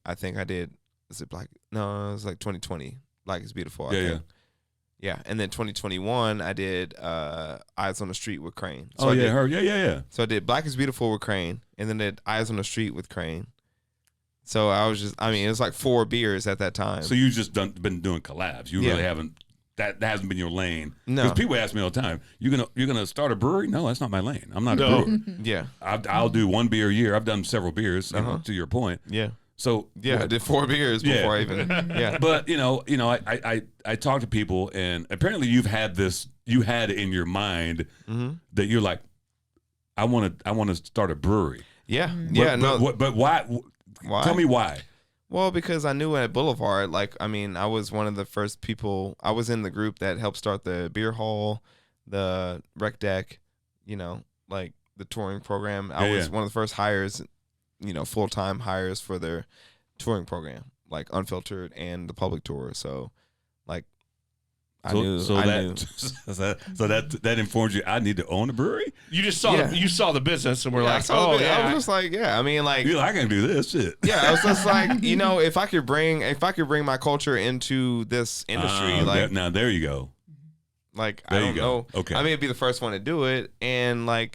I think I did, is it Black? No, it was like 2020. Black is Beautiful. I think. Yeah. And then 2021, I did Eyes on the Street with Crane. So Yeah. So I did Black is Beautiful with Crane, and then did Eyes on the Street with Crane. So I was it was like 4 beers at that time. So you just been doing collabs. You really haven't. That hasn't been your lane. No. Because people ask me all the time, you're gonna start a brewery? No, that's not my lane. I'm not a brewer. Yeah. I'll do 1 beer a year. I've done several beers, to your point. Yeah. So I did 4 beers before I even But I talk to people, and apparently you had it in your mind that you're like, I want to start a brewery. Yeah. But why? Tell me why. Well, because I knew at Boulevard, I was one of the first people. I was in the group that helped start the beer hall, the rec deck, like the touring program. I was one of the first hires, full-time hires for their touring program, like Unfiltered and the public tour. So, I knew. So that informs you. I need to own a brewery. You just saw the business, and we're like, I was just like, I mean, like, you're like, I can do this shit. Yeah, I was just like, if I could bring my culture into this industry, now there you go. Like, I don't know. Okay, I mean, it'd be the first one to do it, and I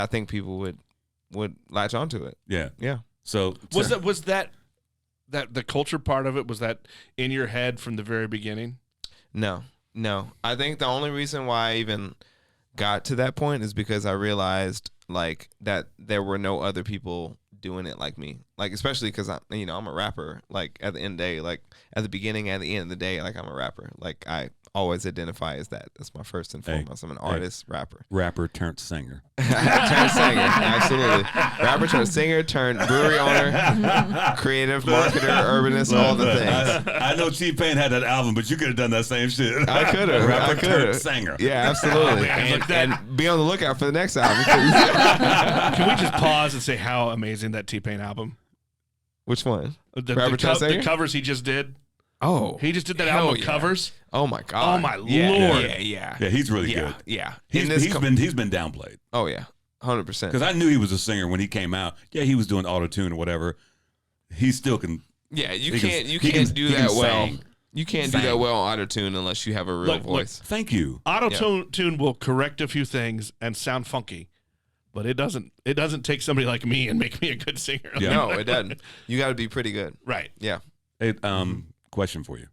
think people would latch onto it. Yeah. So was that the culture part of it, was that in your head from the very beginning? No. I think the only reason why I even got to that point is because I realized that there were no other people doing it like me. Especially because I'm a rapper. At the end of the day, at the beginning and the end of the day, I'm a rapper. I always identify as that. That's my first and foremost. I'm an artist, rapper. Rapper turned singer. Turned singer, absolutely. Rapper turned singer, turned brewery owner, creative marketer, urbanist, all the things. I know T-Pain had that album, but you could have done that same shit. I could have. Rapper turned singer. Yeah, absolutely. And be on the lookout for the next album. Can we just pause and say how amazing that T-Pain album? Which one? The covers he just did. Oh, he just did that album of covers. Oh my god! Oh my lord! Yeah. He's really good. Yeah, he's been downplayed. Oh yeah, 100%. Because I knew he was a singer when he came out. Yeah, he was doing auto-tune or whatever. He still can. Yeah, you can't do that well. You can't do that well on auto-tune unless you have a real voice. Thank you. Auto-tune will correct a few things and sound funky, but it doesn't take somebody like me and make me a good singer. Yeah. No, it doesn't. You got to be pretty good. Right. Yeah. Hey, question for you.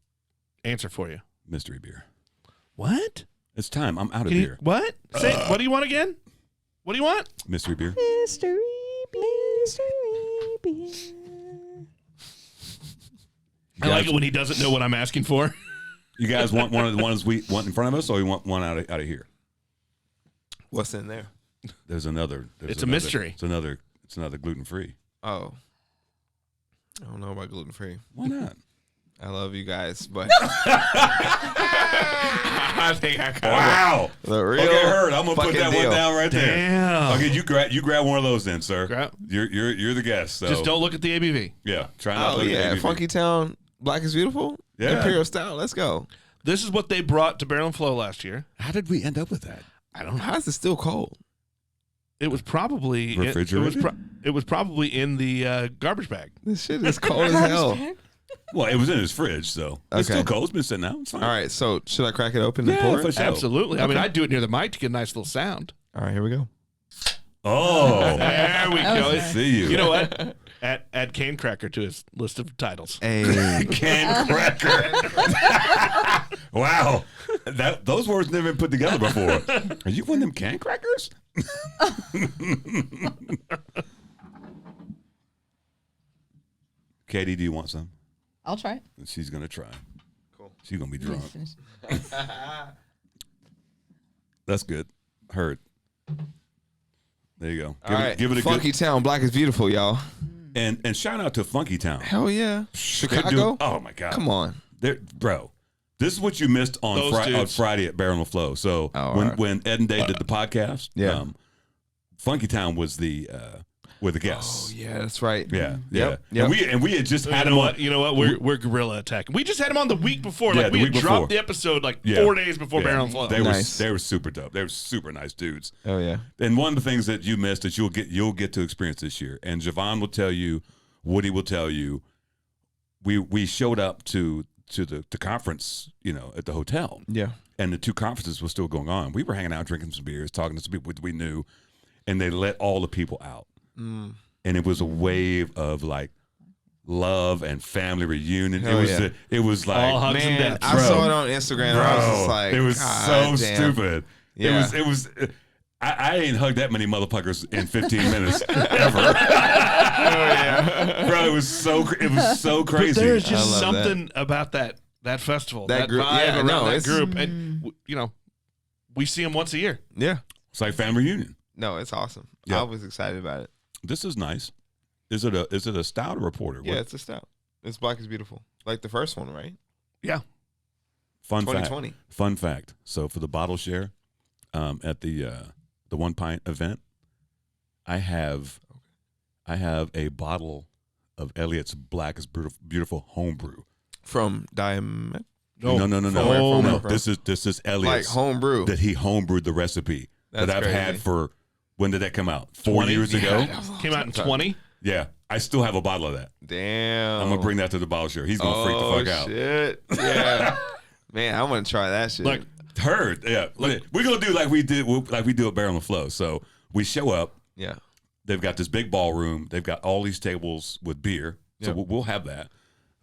Answer for you. Mystery beer. What? It's time. I'm out of beer. What? Say, what do you want again? What do you want? Mystery beer. Mystery beer. I like it when he doesn't know what I'm asking for. You guys want one of the ones we want in front of us, or you want one out of here? What's in there? There's another. It's a mystery. It's another gluten-free. Oh. I don't know about gluten-free. Why not? I love you guys, but I think I got wow. The real okay, heard. I'm gonna put that deal. one down right there. Damn. Okay, you grab one of those then, sir. You're the guest. So. Just don't look at the ABV. Yeah, try not to look at the ABV. Funky Town, Black is Beautiful, Imperial Style. Let's go. This is what they brought to Barrel and Flow last year. How did we end up with that? I don't know. How is it still cold? It was probably refrigerated. It was probably in the garbage bag. This shit is cold as hell. Well, it was in his fridge, so it's still cold. It's been sitting out. It's fine. All right, so should I crack it open and pour it? Absolutely. Okay. I mean, I'd do it near the mic to get a nice little sound. All right, here we go. Oh, there we go. Okay. See you. You know what? Add Cane Cracker to his list of titles. Hey. Cane Cracker. Wow, those words never been put together before. Are you one of them Cane Crackers? Katie, do you want some? I'll try it. She's gonna try. Cool. She's gonna be drunk. Finish. That's good. Heard. There you go. Give it a Funky Town, Black is Beautiful, y'all. And shout out to Funky Town. Hell yeah. Chicago? Oh my God. Come on. Bro. This is what you missed on Friday at Barrel and Flow. So when Ed and Dave did the podcast, Funky Town was the with the guests. Oh yeah, that's right. Yeah, Yep. And we had just had you him know on. what? You know what? We're guerrilla attacking. We just had him on the week before. Yeah, Like the we had week dropped before. the episode like 4 days before Barrel and Flow. They Nice. were super dope. They were super nice dudes. Oh yeah. And one of the things that you missed that you'll get to experience this year, and Javon will tell you, Woody will tell you, we showed up to the conference, at the hotel. Yeah. And the 2 conferences were still going on. We were hanging out, drinking some beers, talking to some people we knew, and they let all the people out. And it was a wave of like love and family reunion. Hell It was like, All hugs and Man, daps. I saw it on Instagram. I was just like, it was God so damn. stupid. Yeah. It was. I ain't hugged that many motherfuckers in 15 minutes ever. Bro, it was so crazy. But there's I just love something about that festival, That that group. vibe Yeah, around no, that it's- group, and we see them once a year. Yeah. It's like family reunion. No, it's awesome. Yeah. I was excited about it. This is nice. Is it a stout or a porter? Yeah, it's a stout. It's Black is Beautiful. Like the first one, right? Yeah. Fun 2020. fact. Fun fact. So for the bottle share, at the 1 pint event, I have a bottle of Elliot's Black is Beautiful homebrew. From Diamond. No. From where? This is Like Elliot's homebrew. that he homebrewed the recipe That's that I've crazy. had for, when did that come out? 4 20? years ago. Came out in 20. Yeah, I still have a bottle of that. Damn. I'm gonna bring that to the bottle share. He's gonna freak the fuck out. Shit. Yeah. Man, I want to try that shit. Look, Heard, yeah. We're gonna do like we do at Barrel and Flow. So we show up. yeah. They've got this big ballroom. They've got all these tables with beer. So Yep. we'll have that.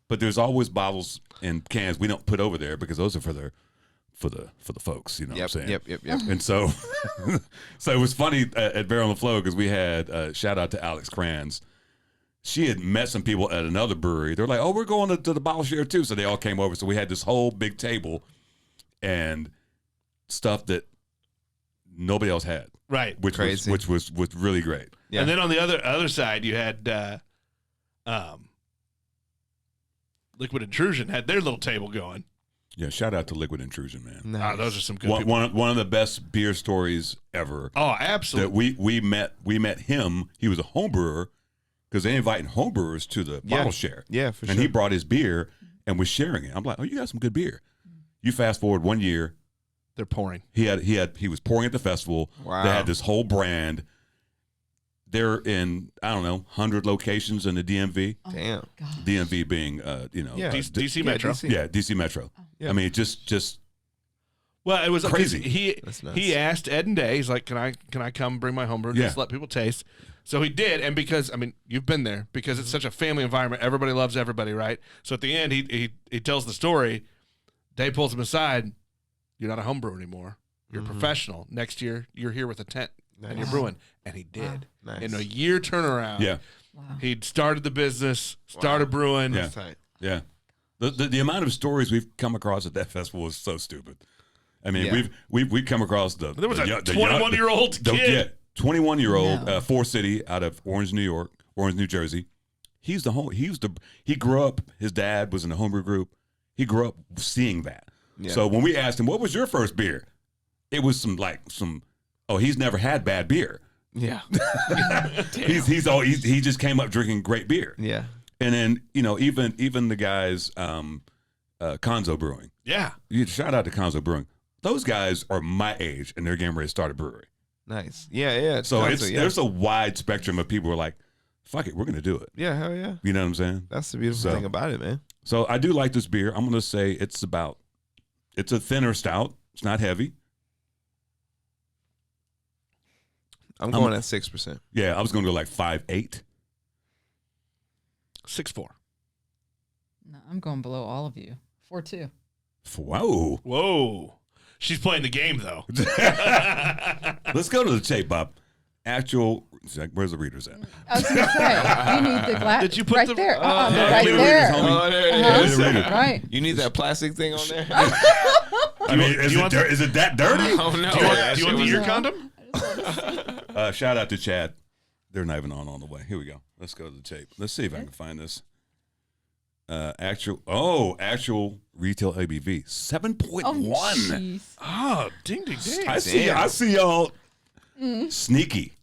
But there's always bottles and cans we don't put over there because those are for the folks. You know what I'm saying? Yep. And so, so it was funny at Barrel and Flow because we had shout out to Alex Kranz. She had met some people at another brewery. They're like, "Oh, we're going to the bottle share too." So they all came over. So we had this whole big table and stuff that nobody else had, right. which Crazy. was really great. Yeah. And then on the other side, you had Liquid Intrusion had their little table going. Yeah, shout out to Liquid Intrusion, man. Nice. Those are some good people. One of the best beer stories ever. Oh, That absolutely. we met him. He was a home brewer because they invited home brewers to the bottle share. Yeah, for and sure. he brought his beer and was sharing it. I'm like, oh, you got some good beer. You fast forward 1 year, They're pouring. he was pouring at the festival. Wow. They had this whole brand. They're in 100 locations in the DMV. Damn. God. DMV being Yeah. DC Metro. DC. yeah, DC Metro. Yeah. I mean, just Well, it was Crazy. He That's nuts. he asked Ed and Day. He's like, "Can I come bring my homebrew and Yeah. just let people taste?" So he did, and because you've been there because it's such a family environment. Everybody loves everybody, right? So at the end, he tells the story. Day pulls him aside. You're not a homebrewer anymore. You're a professional. Next year, you're here with a tent and you're Nice. brewing. And he did. Nice. In a year turnaround. yeah. Wow. He'd started the business, started brewing. Yeah. That's tight. Yeah. The amount of stories we've come across at that festival is so stupid. I mean, Yeah. we've come across the There was the a young- the 21-year-old the- kid. yeah, 21-year-old, No. Forest City out of Orange, New Jersey. He grew up. His dad was in a homebrew group. He grew up seeing that. Yeah. So when we asked him, "What was your first beer?" It was some. Oh, he's never had bad beer. Yeah. He just came up drinking great beer. Yeah. And then even the guys, Conzo Brewing. Yeah. You shout out to Conzo Brewing. Those guys are my age and they're getting ready to start a brewery. Nice. Yeah. So Tons there's a wide spectrum of people who are like, fuck it, we're gonna do it. yeah, hell yeah. You know what I'm saying? That's the beautiful So- thing about it, man. So I do like this beer. I'm gonna say it's a thinner stout. It's not heavy. I'm going at 6%. Yeah, I was gonna go like 5.8. 6'4". No, I'm going below all of you. 4.2. Whoa. Whoa. She's playing the game though. Let's go to the tape, Bob. Where's the readers at? I was going to say, you need the glass. Did you put right the- there? Oh, They're yeah, right leave the there. readers, homie. Oh, there it Uh-huh. is. Right. You need that plastic thing on there? I mean, do you want is it that dirty? Oh, no. Do you want the ear condom? Shout out to Chad. They're not even on the way. Here we go. Let's go to the tape. Let's see if I can find this. Actual retail ABV 7.1. Oh, jeez. Oh, ding, ding, ding. I see y'all sneaky.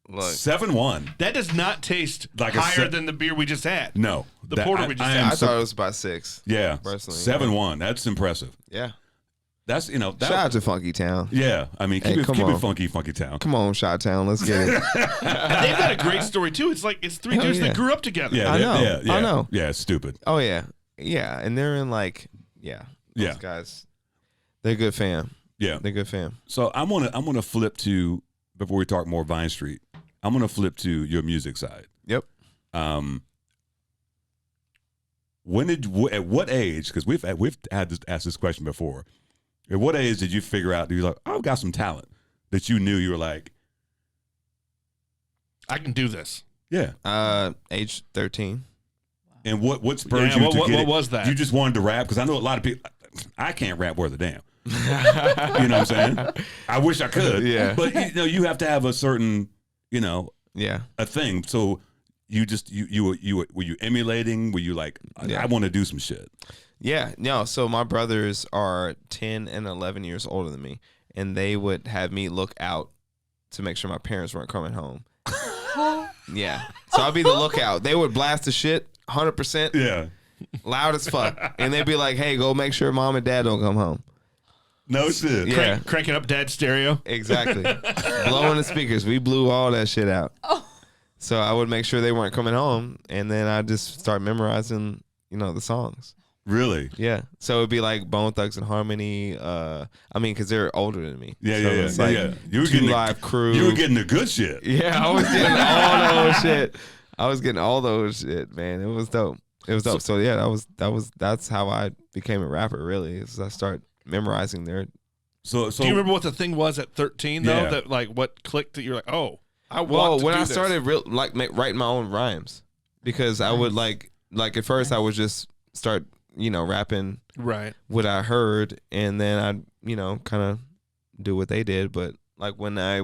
Look. 7-1. That does not taste like higher than the beer we just had. No. The porter we just had. I thought it was about 6. Yeah. Personally. 7-1. That's impressive. Yeah. That's, Shout out to Funky Town. Yeah. I mean, keep it funky town. Come on, Shot Town. Let's get it. And they've got a great story, too. It's like it's 3 dudes that grew up together. Yeah. I know. Yeah. I know. Yeah. It's stupid. Oh, yeah. Yeah. And they're in those guys. They're good fam. Yeah. They're good fam. So I'm gonna flip to, before we talk more Vine Street, I'm gonna flip to your music side. Yep. At what age? Because we've asked this question before. At what age did you figure out that you're like, oh, I've got some talent, that you knew you were like, I can do this. Yeah. Age 13. And what spurred you to get what it? was that? You just wanted to rap? Because I know a lot of people. I can't rap worth a damn. You know what I'm saying? I wish I could. Yeah. But you have to have a certain, Yeah. a thing. So you just were you emulating? Were you like, I want to do some shit? Yeah, no. So my brothers are 10 and 11 years older than me, and they would have me look out to make sure my parents weren't coming home. Yeah. So I'd be the lookout. They would blast the shit 100%. Yeah. Loud as fuck. And they'd be like, hey, go make sure mom and dad don't come home. No shit. Yeah. Cranking up dad's stereo. Exactly. Blowing the speakers. We blew all that shit out. Oh. So I would make sure they weren't coming home, and then I'd just start memorizing, the songs. Really? Yeah. So it'd be like Bone Thugs and Harmony. Because they're older than me. Yeah, so yeah, it's yeah. like Yeah. You were Two getting Live Crew. You were getting the good shit. Yeah, I was getting all those shit. I was getting all those shit, man. It was dope. It was dope. So yeah, that's how I became a rapper. Really, is I start memorizing their. So do you remember what the thing was at 13 though? Yeah. That like what clicked that you're like, oh, I want Well, to when do I this. started writing my own rhymes, because I would like at first I would just start rapping right what I heard, and then I'd kind of do what they did. But like when I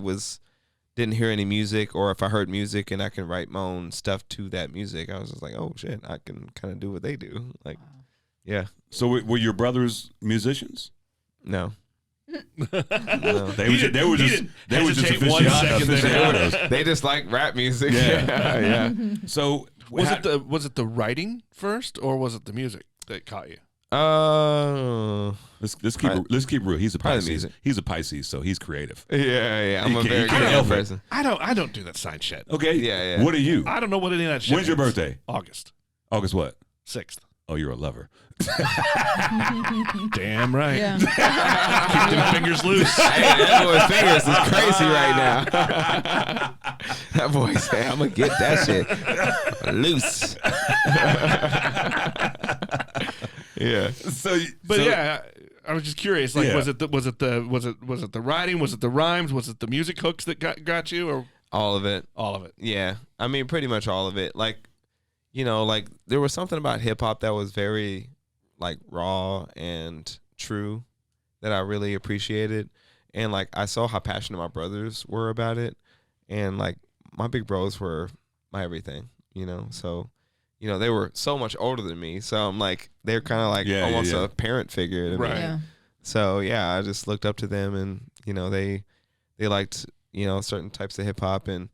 didn't hear any music, or if I heard music and I can write my own stuff to that music, I was just like, oh shit, I can kind of do what they do. Like, yeah. So were your brothers musicians? No. No. They were just aficionados. They just like rap music. Yeah. Yeah. So was it the writing first, or was it the music that caught you? Let's keep real. He's a probably Pisces. music. He's a Pisces, so he's creative. Yeah. I'm a You very can't creative help it. person. I don't do that side shit. Okay. Yeah. What are you? I don't know what any of that shit When's your is. birthday? August August what? 6th. Oh, you're a lover. Damn right. Yeah. Keep them fingers loose. Hey, that boy's fingers is crazy right now. That boy say, I'm gonna get that shit loose. Yeah. I was just curious. Like, Yeah. was it the writing? Was it the rhymes? Was it the music hooks that got you, or All of it. all of it? Yeah. I mean, pretty much all of it. Like, like there was something about hip hop that was very like raw and true that I really appreciated. And like I saw how passionate my brothers were about it. And like my big bros were my everything, So, they were so much older than me. So I'm like, they're kind of like almost a parent figure to me. Right. Yeah. So yeah, I just looked up to them, and they liked certain types of hip hop, and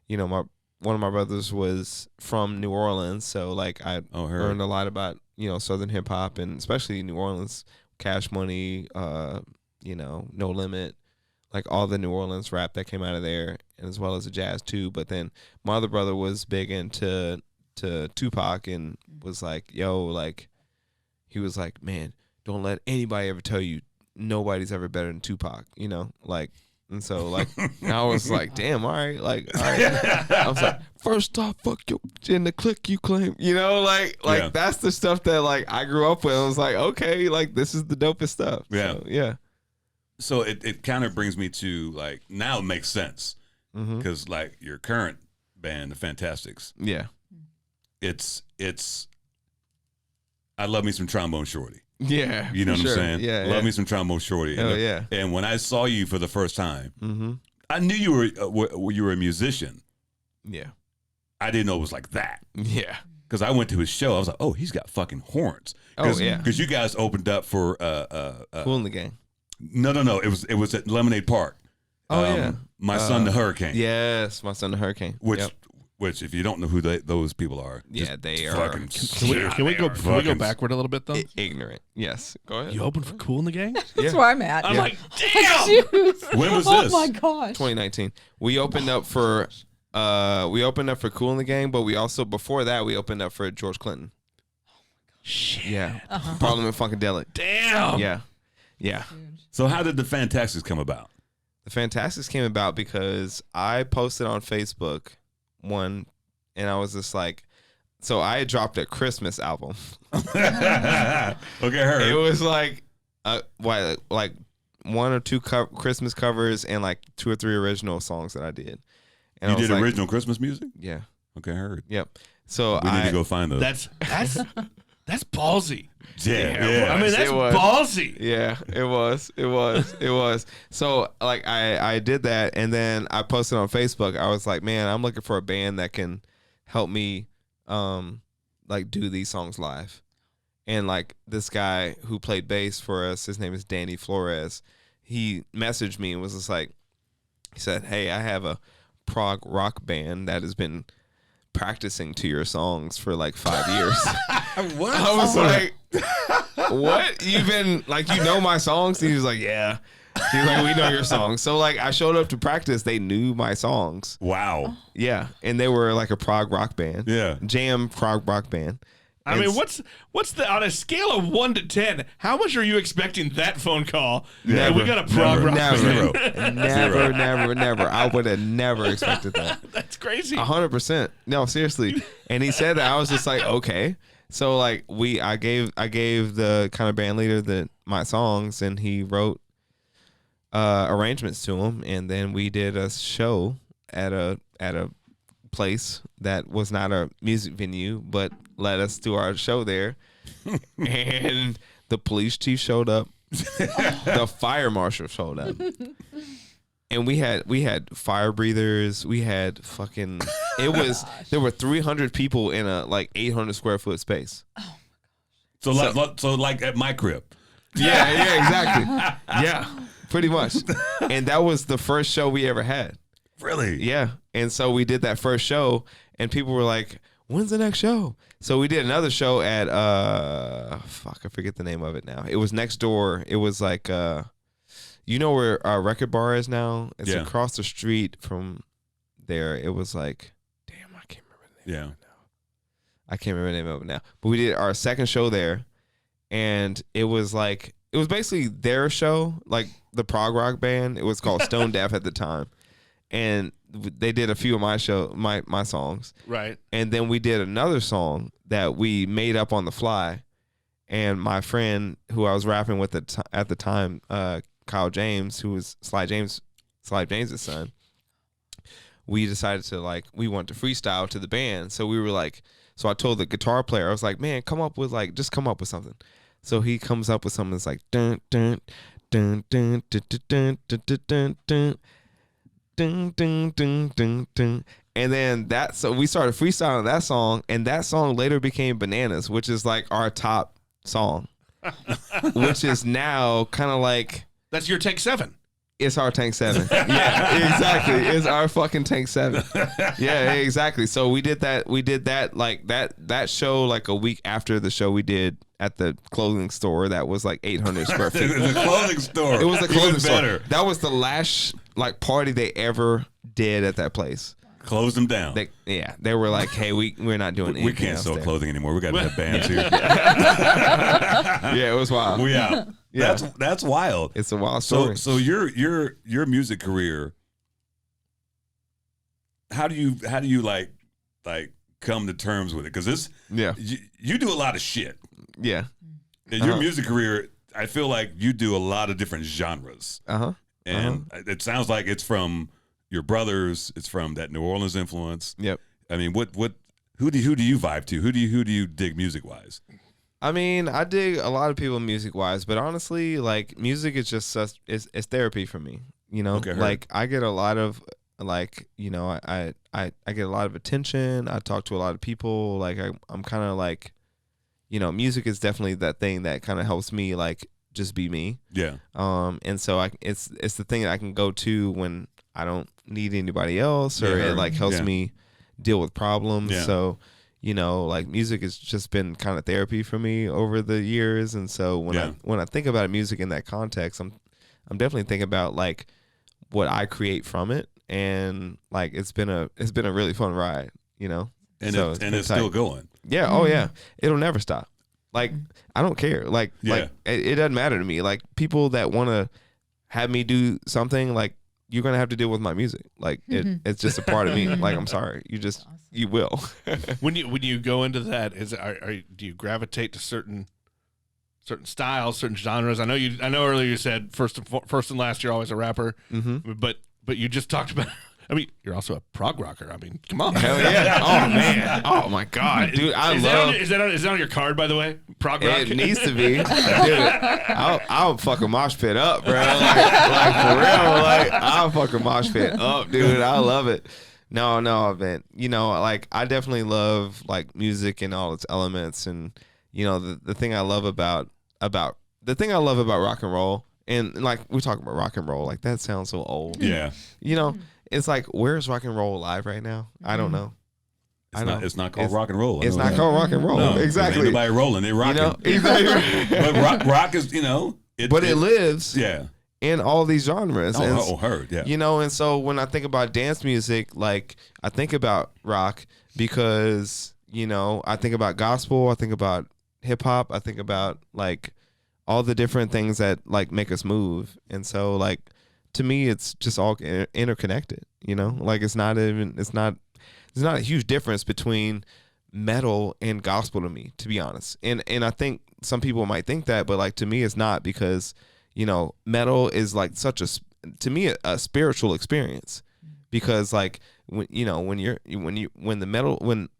one of my brothers was from New Orleans, so like I learned a lot about Southern hip hop, and especially New Orleans, Cash Money, No Limit, like all the New Orleans rap that came out of there, and as well as the jazz too. But then my other brother was big into Tupac, and was like, he was like, man, don't let anybody ever tell you nobody's ever better than Tupac, like. And so, like, I was like, damn, all right. I was like, first off, fuck you in the clique you claim, that's the stuff that, like, I grew up with. I was like, okay, like, this is the dopest stuff. Yeah. So, yeah. So it kind of brings me to, like, now it makes sense. Mm-hmm. Because, like, your current band, the Fantastics, Yeah. it's I love me some Trombone Shorty. Yeah. You know what sure. I'm saying? Yeah. Love me some Trombone Shorty. Hell yeah. And when I saw you for the first time, Mm-hmm. I knew you were a musician. Yeah. I didn't know it was like that. Yeah. Because I went to his show. I was like, oh, he's got fucking horns. Oh, yeah. Because you guys opened up for Cool in the Gang. No. It was at Lemonade Park. My Son the Hurricane. Yes, My Son the Hurricane. Which, if you don't know who those people are, they are. Fucking Can we go backward a little bit though? Ignorant. Yes. Go ahead. You opened for Kool and the Gang? That's where I'm at. I'm like, damn. When was Oh this? my gosh. 2019. We opened up for Kool and the Gang, but we also before that we opened up for George Clinton. Shit. Yeah. Parliament Funkadelic. Damn. Yeah. So how did the Fantastics come about? The Fantastics came about because I posted on Facebook one, and I was just like, so I had dropped a Christmas album. Okay, heard. It was like one or two Christmas covers and like 2 or 3 original songs that I did. And you I was did like, original Christmas music? Yeah. Okay, heard. Yep. So We need to go find those. That's ballsy. Yeah. I mean, that's ballsy. Yeah, it was. So like I did that, and then I posted on Facebook. I was like, man, I'm looking for a band that can help me like do these songs live. And like this guy who played bass for us, his name is Danny Flores. He messaged me and was just like, he said, hey, I have a Prague Rock band that has been practicing to your songs for like 5 years. What? I was like, what? You've been like, you know my songs? And he was like, yeah. He's like, we know your songs. So like I showed up to practice. They knew my songs. Wow. Yeah. And they were like a Prague Rock band. Yeah. Jam Prague Rock band. I mean, what's the on a scale of 1 to 10? How much are you expecting that phone call? Never. Hey, we got a Prague Rock band. Never. I would have never expected that. That's crazy. 100%. No, seriously. And he said that. I was just like, okay. So like I gave the kind of band leader my songs, and he wrote arrangements to them, and then we did a show at a place that was not a music venue, but let us do our show there. And the police chief showed up. The fire marshal showed up. And we had fire breathers. We had fucking there were 300 people in a like 800 square foot space. Oh my gosh. So like at my crib. Yeah, exactly. Yeah, pretty much. And that was the first show we ever had. Really? Yeah. And so we did that first show, and people were like, when's the next show? So we did another show at I forget the name of it now. It was next door. It was like you know where our record bar is now? It's across the street from there. It was like, damn, I can't remember the name of it now. I can't remember the name of it now. But we did our second show there, and it was basically their show, like the Prague Rock band. It was called Stone Deaf at the time. And they did a few of my songs. Right. And then we did another song that we made up on the fly. And my friend who I was rapping with at the time, Kyle James, who was Sly James' son, we decided to we want to freestyle to the band. So we were like, so I told the guitar player, I was like, man, come up with something. So he comes up with something that's like dun dun dun dun dun dun dun dun dun dun. Dun, dun, dun, dun, dun. And then so we started freestyling that song, and that song later became Bananas, which is like our top song, which is now kind of like, that's your Tank 7. It's our Tank 7. Yeah, exactly. It's our fucking Tank 7. Yeah, exactly. So we did that like that show like a week after the show we did at the clothing store that was like 800 square feet. The clothing store. It was a clothing store. Better. That was the last like party they ever did at that place. Closed them down. They were like, hey, we're not doing anything. We can't sell clothing anymore. We got to have bands here. Yeah, it was wild. We out. Yeah. That's wild. It's a wild story. So your music career, how do you like come to terms with it? Because you do a lot of shit. Yeah. In your music career, I feel like you do a lot of different genres. And it sounds like it's from your brothers. It's from that New Orleans influence. Yep. I mean, who do you vibe to? Who do you dig music wise? I mean, I dig a lot of people music wise, but honestly, like music is just it's therapy for me. You know, like I get a lot of like, you know, I get a lot of attention. I talk to a lot of people. Like I'm kind of like, you know, music is definitely that thing that kind of helps me like just be me. Yeah. And so it's the thing that I can go to when I don't need anybody else, or it like helps me deal with problems. Yeah. So, like music has just been kind of therapy for me over the years. And so when I think about music in that context, I'm definitely thinking about like what I create from it. And like it's been a really fun ride, And so it's still going. Yeah. Oh yeah. It'll never stop. Like I don't care. Like it doesn't matter to me. Like people that want to have me do something, like you're gonna have to deal with my music. Like it's just a part of me. Like I'm sorry. You will. When you go into that, do you gravitate to certain styles, certain genres? I know earlier you said first and last you're always a rapper, but you just talked about. I mean, you're also a prog rocker. I mean, come on. Hell yeah. Oh man. Oh my God, dude. Is that on your card, by the way? Prog rock. It needs to be. Dude, I'll fuck a mosh pit up, bro. Like for real. Like I'll fuck a mosh pit up, dude. I love it. No, man. Like I definitely love like music and all its elements, and the thing I love about rock and roll, and like we talk about rock and roll, like that sounds so old. Yeah. It's like, where's rock and roll alive right now? I don't know. It's not called rock and roll. It's not called rock and roll. No, exactly. Ain't nobody rolling. They rocking. Exactly. But rock is, it lives. Yeah. In all these genres. Heard. Yeah. And so when I think about dance music, like I think about rock because, I think about gospel, I think about hip hop, I think about like all the different things that like make us move. And so like, to me, it's just all interconnected, like there's not a huge difference between metal and gospel to me, to be honest. And I think some people might think that, but like to me, it's not, because, metal is like to me, a spiritual experience, because like when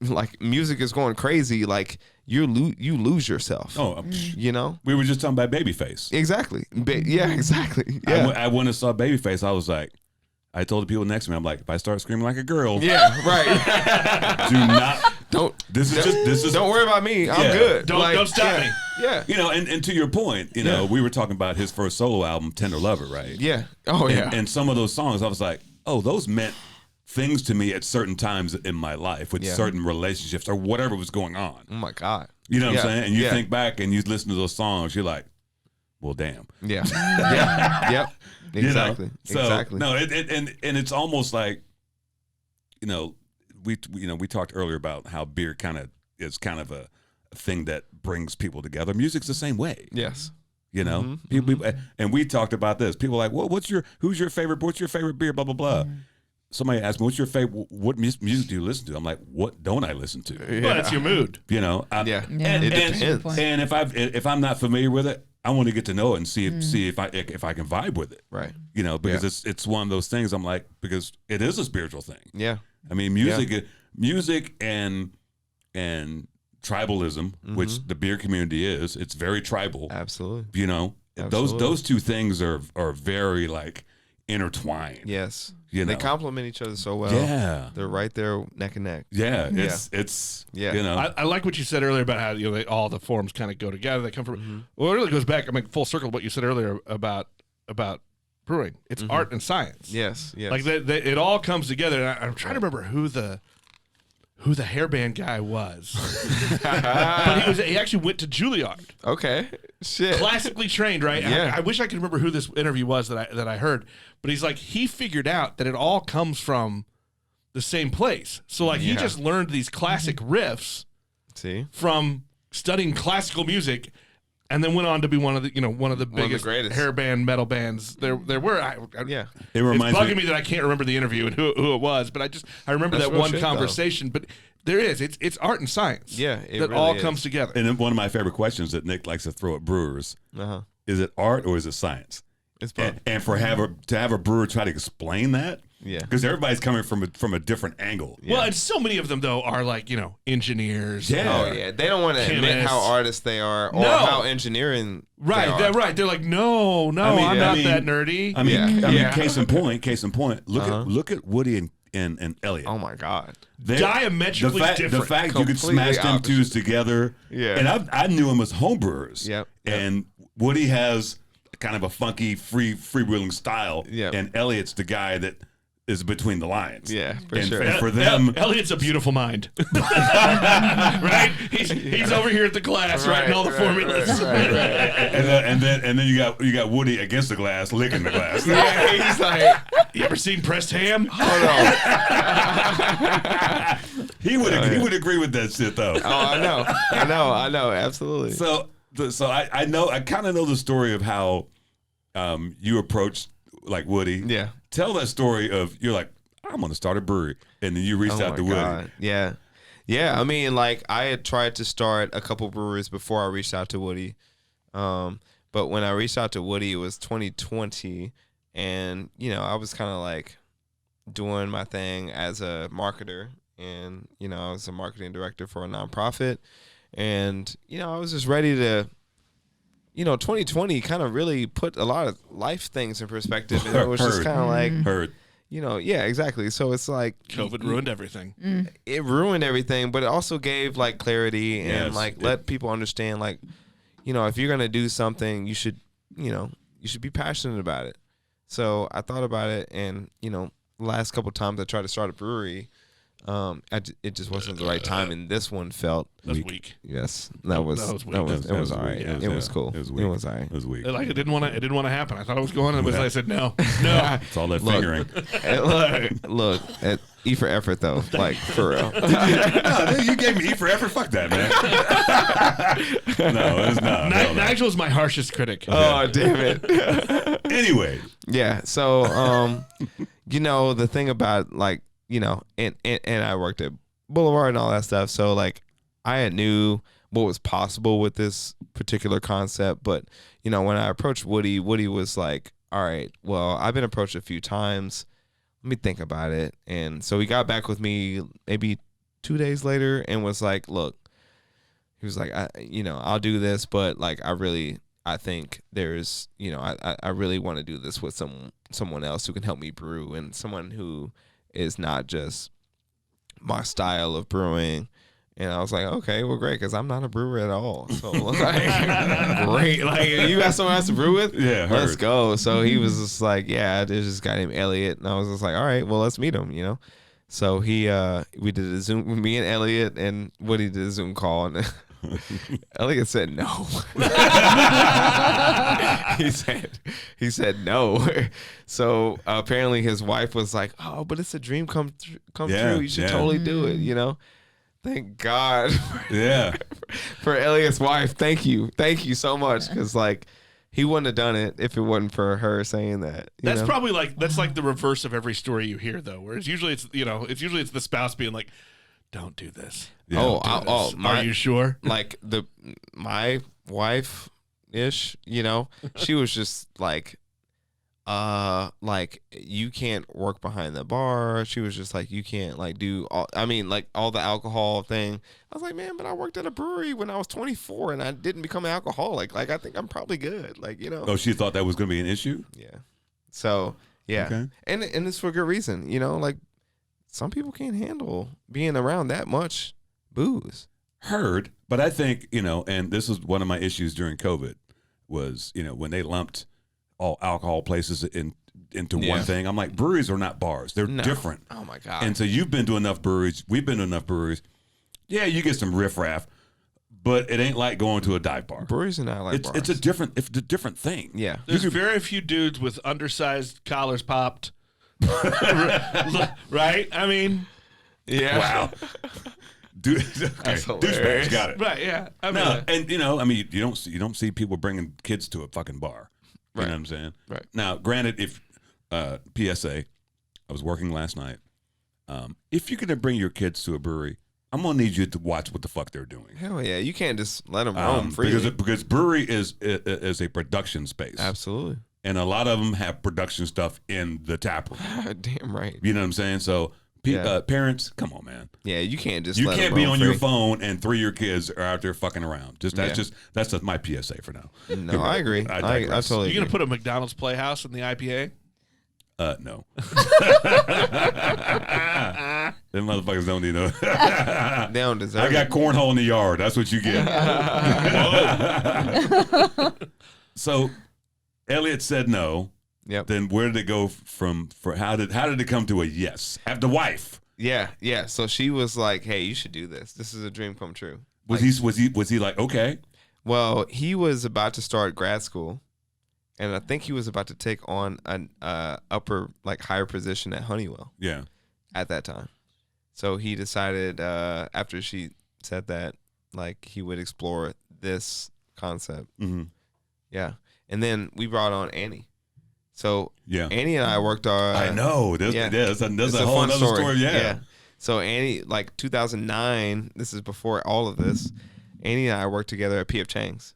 like music is going crazy, like you lose yourself. Oh, we were just talking about Babyface. Exactly. Yeah, exactly. Yeah. I went and saw Babyface. I was like, I told the people next to me, I'm like, if I start screaming like a girl, yeah, right. Don't worry about me. I'm good. Don't stop me. Yeah. And to your point, we were talking about his first solo album, Tender Lover, right? Yeah. Oh yeah. And some of those songs, I was like, oh, those meant things to me at certain times in my life with certain relationships or whatever was going on. Oh my God. You know what I'm saying? And you think back and you listen to those songs, you're like, well, damn. Yeah. Yeah. Yep. Exactly. So, exactly. No, and it's almost like, we talked earlier about how beer is kind of a thing that brings people together. Music's the same way. Yes. People, and we talked about this. People are like, well, what's your favorite beer? Blah blah blah. Somebody asked me, what's your favorite? What music do you listen to? I'm like, what don't I listen to? Well, that's your mood. It depends. And if I'm not familiar with it, I want to get to know it and see if I can vibe with it. Right. Because it's one of those things. I'm like, because it is a spiritual thing. Yeah. I mean, music and tribalism, which the beer community is, it's very tribal. Absolutely. Those two things are very like intertwined. Yes. They complement each other so well. Yeah. They're right there neck and neck. Yeah. It's I like what you said earlier about how all the forms kind of go together. They come from well, it really goes back, full circle to what you said earlier about brewing. It's art and science. Yes. Like it all comes together. And I'm trying to remember who the hairband guy was. But he actually went to Juilliard. Okay. Shit. Classically trained, right? Yeah. I wish I could remember who this interview was that I heard. But he's like, he figured out that it all comes from the same place. So like he just learned these classic riffs from studying classical music, and then went on to be one of the biggest hair band metal bands there were. It reminds it's bugging me that I can't remember the interview and who it was, but I remember that one conversation. Though. But there is it's art and science. Yeah, that really all comes together. And then one of my favorite questions that Nick likes to throw at brewers: is it art or is it science? It's both. And to have a brewer try to explain that. Yeah, because everybody's coming from a different angle. Well, and so many of them though are like engineers. Yeah, oh yeah, they don't want to admit how artists they are or how engineering. Right, they're right. They're like, no, I'm not that nerdy. I mean, case in point. Look at Woody and Elliot. Oh my God, diametrically different. The fact you could smash them twos together. Yeah, and I knew them as homebrewers. Yep. And Woody has kind of a funky freewheeling style, and Elliot's the guy that is between the lines. Yeah, for and, sure. And for them, Elliot's a beautiful mind, right? He's over here at the glass writing all the formulas. And then you got Woody against the glass, licking the glass. Yeah, he's like, you ever seen pressed ham? hold on. He would agree with that shit though. Oh, I know, absolutely. So I kind of know the story of how you approached like Woody. Yeah. Tell that story of you're like, I'm gonna start a brewery, and then you reached out to Woody. Yeah. I mean, like I had tried to start a couple breweries before I reached out to Woody, but when I reached out to Woody, it was 2020, and I was kind of like doing my thing as a marketer, and I was a marketing director for a nonprofit, and I was just ready to. 2020 kind of really put a lot of life things in perspective. And it was just kind of like, yeah, exactly. So it's like COVID ruined everything. It ruined everything, but it also gave like clarity and let people understand like, if you're gonna do something, you should be passionate about it. So I thought about it, and the last couple of times I tried to start a brewery, it just wasn't the right time, and this one felt weak. Yes, that was all right. It was cool. It was all right. It was weak. Like it didn't want to happen. I thought it was going, but I said no. It's all that fingering. Look, E for effort though, like for real. No, you gave me E for effort. Fuck that, man. No, it's not. Nigel is my harshest critic. Oh, damn it. Anyway, yeah. So, the thing about like. And I worked at Boulevard and all that stuff. So like I knew what was possible with this particular concept. But, when I approached Woody was like, all right, well, I've been approached a few times. Let me think about it. And so he got back with me maybe 2 days later and was like, look, he was like, I'll do this, but like, I think there's, I really want to do this with someone else who can help me brew, and someone who is not just my style of brewing. And I was like, okay, well, great, because I'm not a brewer at all. So, like, great. Like, you got someone else to brew with? Yeah, let's go. So he was just like, yeah, there's this guy named Elliot. And I was just like, all right, well, let's meet him, So we did a Zoom, me and Elliot and Woody did a Zoom call. And Elliot said no. he said no. So apparently his wife was like, oh, but it's a dream come true. You should totally do it, Thank God. For Elliot's wife. Thank you so much, because like he wouldn't have done it if it wasn't for her saying that. That's probably like the reverse of every story you hear though, where it's usually it's the spouse being like, don't do this. Yeah, are you sure? Like my wife ish, she was just like you can't work behind the bar. She was just like, you can't like do all the alcohol thing. I was like, man, but I worked at a brewery when I was 24 and I didn't become an alcoholic. Like, I think I'm probably good. Like, Oh, she thought that was going to be an issue? Yeah. So, yeah. Okay. And it's for good reason, like some people can't handle being around that much booze. Heard, but I think, and this was one of my issues during COVID was, when they lumped all alcohol places into one thing. I'm like, breweries are not bars. They're different. Oh, my God. And so you've been to enough breweries. We've been to enough breweries. Yeah, you get some riffraff, but it ain't like going to a dive bar. Breweries are not like bars. It's a different thing. Yeah. There's very few dudes with undersized collars popped. Right? I mean, yeah. Wow. Dude, okay. Douchebags got it. Right, yeah. I mean, no, and you don't see people bringing kids to a fucking bar. You know what I'm saying? Right. Now, granted, if PSA, I was working last night. If you're gonna bring your kids to a brewery, I'm gonna need you to watch what the fuck they're doing. Hell yeah, you can't just let them roam freely. Because brewery is a production space. Absolutely. And a lot of them have production stuff in the tap room. Damn right. You know what I'm saying? So parents, come on, man. Yeah, you can't just. You let can't them be roam on free. your phone and 3 of your kids are out there fucking around. That's just my PSA for now. No, I agree. I totally. You gonna put a McDonald's Playhouse in the IPA? No. Them motherfuckers don't need no. They don't deserve. I got cornhole in the yard. That's what you get. So Elliot said no. Yep. Then where did it go from? For how did it come to a yes? Have the wife? Yeah. So she was like, "Hey, you should do this. This is a dream come true." Was he like, okay? Well, he was about to start grad school, and I think he was about to take on an upper, like, higher position at Honeywell. Yeah. At that time, so he decided after she said that, like, he would explore this concept. Mm-hmm. Yeah, and then we brought on Annie. So yeah, Annie and I worked on. I know. That's a whole fun other story. Yeah. So Annie, like 2009. This is before all of this. Annie and I worked together at P.F. Chang's.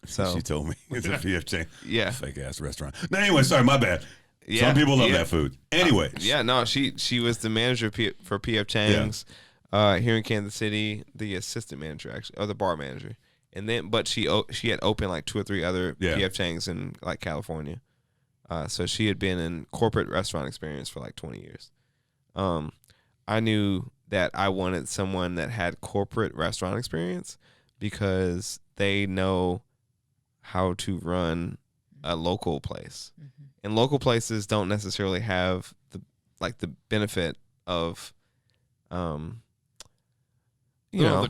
So she told me it's a P.F. Chang's. Yeah, fake ass restaurant. No, anyway, sorry, my bad. Yeah, some people love that food. Anyways, no, she was the manager for P.F. Chang's here in Kansas City, the assistant manager actually, or the bar manager. And then, but she had opened like 2 or 3 other P.F. Chang's in like California. So she had been in corporate restaurant experience for like 20 years. I knew that I wanted someone that had corporate restaurant experience because they know how to run a local place. Mm-hmm. And local places don't necessarily have the benefit of the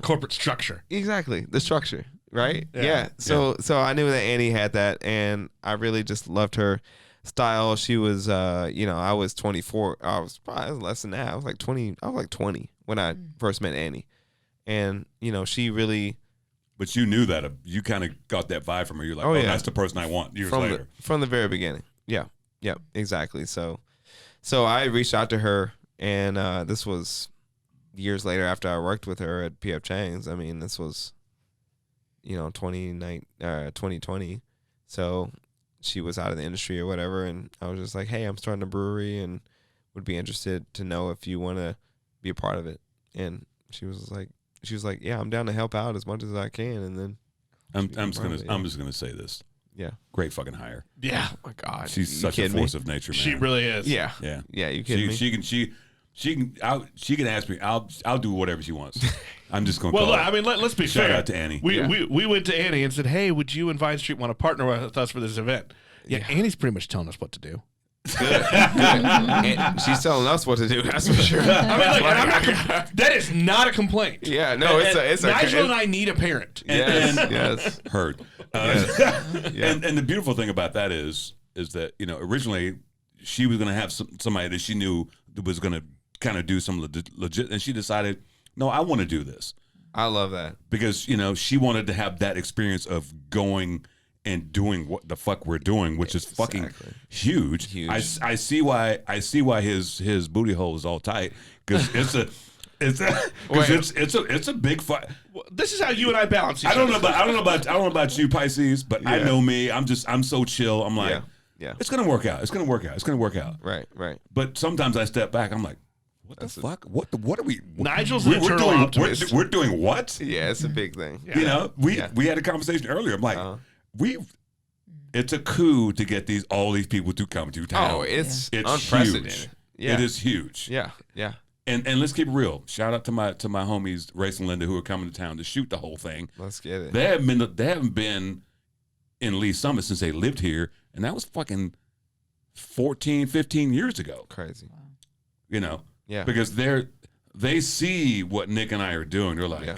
corporate structure. Exactly, the structure, right? Yeah. So I knew that Annie had that, and I really just loved her style. She was, I was 24. I was probably less than that. I was like 20. I was like 20 when I first met Annie, and she really. But you knew that you kind of got that vibe from her. You're like, that's the person I want. Years later, from the very beginning. Yeah. Exactly. So I reached out to her, and this was years later after I worked with her at P.F. Chang's. I mean, this was, 2020. So she was out of the industry or whatever, and I was just like, hey, I'm starting a brewery and would be interested to know if you want to be a part of it. And she was like, yeah, I'm down to help out as much as I can. And then I'm just gonna say this. Yeah. Great fucking hire. Yeah. Oh my God. She's such a force of nature, man. She really is. Yeah. Yeah. Yeah. You kidding me? She can ask me. I'll do whatever she wants. I'm just going to Well, I mean, let's be fair. Shout out to Annie. We went to Annie and said, hey, would you and Vine Street want to partner with us for this event? Yeah. Annie's pretty much telling us what to do. Good. And she's telling us what to do. That's for sure. That is not a complaint. Yeah, no, it's Nigel and I need a parent. Yes. Heard. And the beautiful thing about that is that originally she was going to have somebody that she knew that was going to kind of do some legit, and she decided, no, I want to do this. I love that because she wanted to have that experience of going and doing what the fuck we're doing, which is fucking huge. I see why his booty hole is all tight because it's a big fight. Well, this is how you and I balance. I don't know about you, Pisces, but I know me. I'm so chill. I'm like, it's gonna work out. It's gonna work out. Right. But sometimes I step back. I'm like, what the fuck? What are we? Nigel's an eternal optimist. We're doing what? Yeah, it's a big thing. Yeah. We had a conversation earlier. I'm like, it's a coup to get all these people to come to town. Oh, it's unprecedented. Huge. Yeah. It is huge. Yeah. And let's keep it real. Shout out to my homies Race and Linda who are coming to town to shoot the whole thing. Let's get it. They haven't been in Lee Summit since they lived here, and that was fucking 14, 15 years ago. Crazy. Yeah. Because they see what Nick and I are doing. They're like,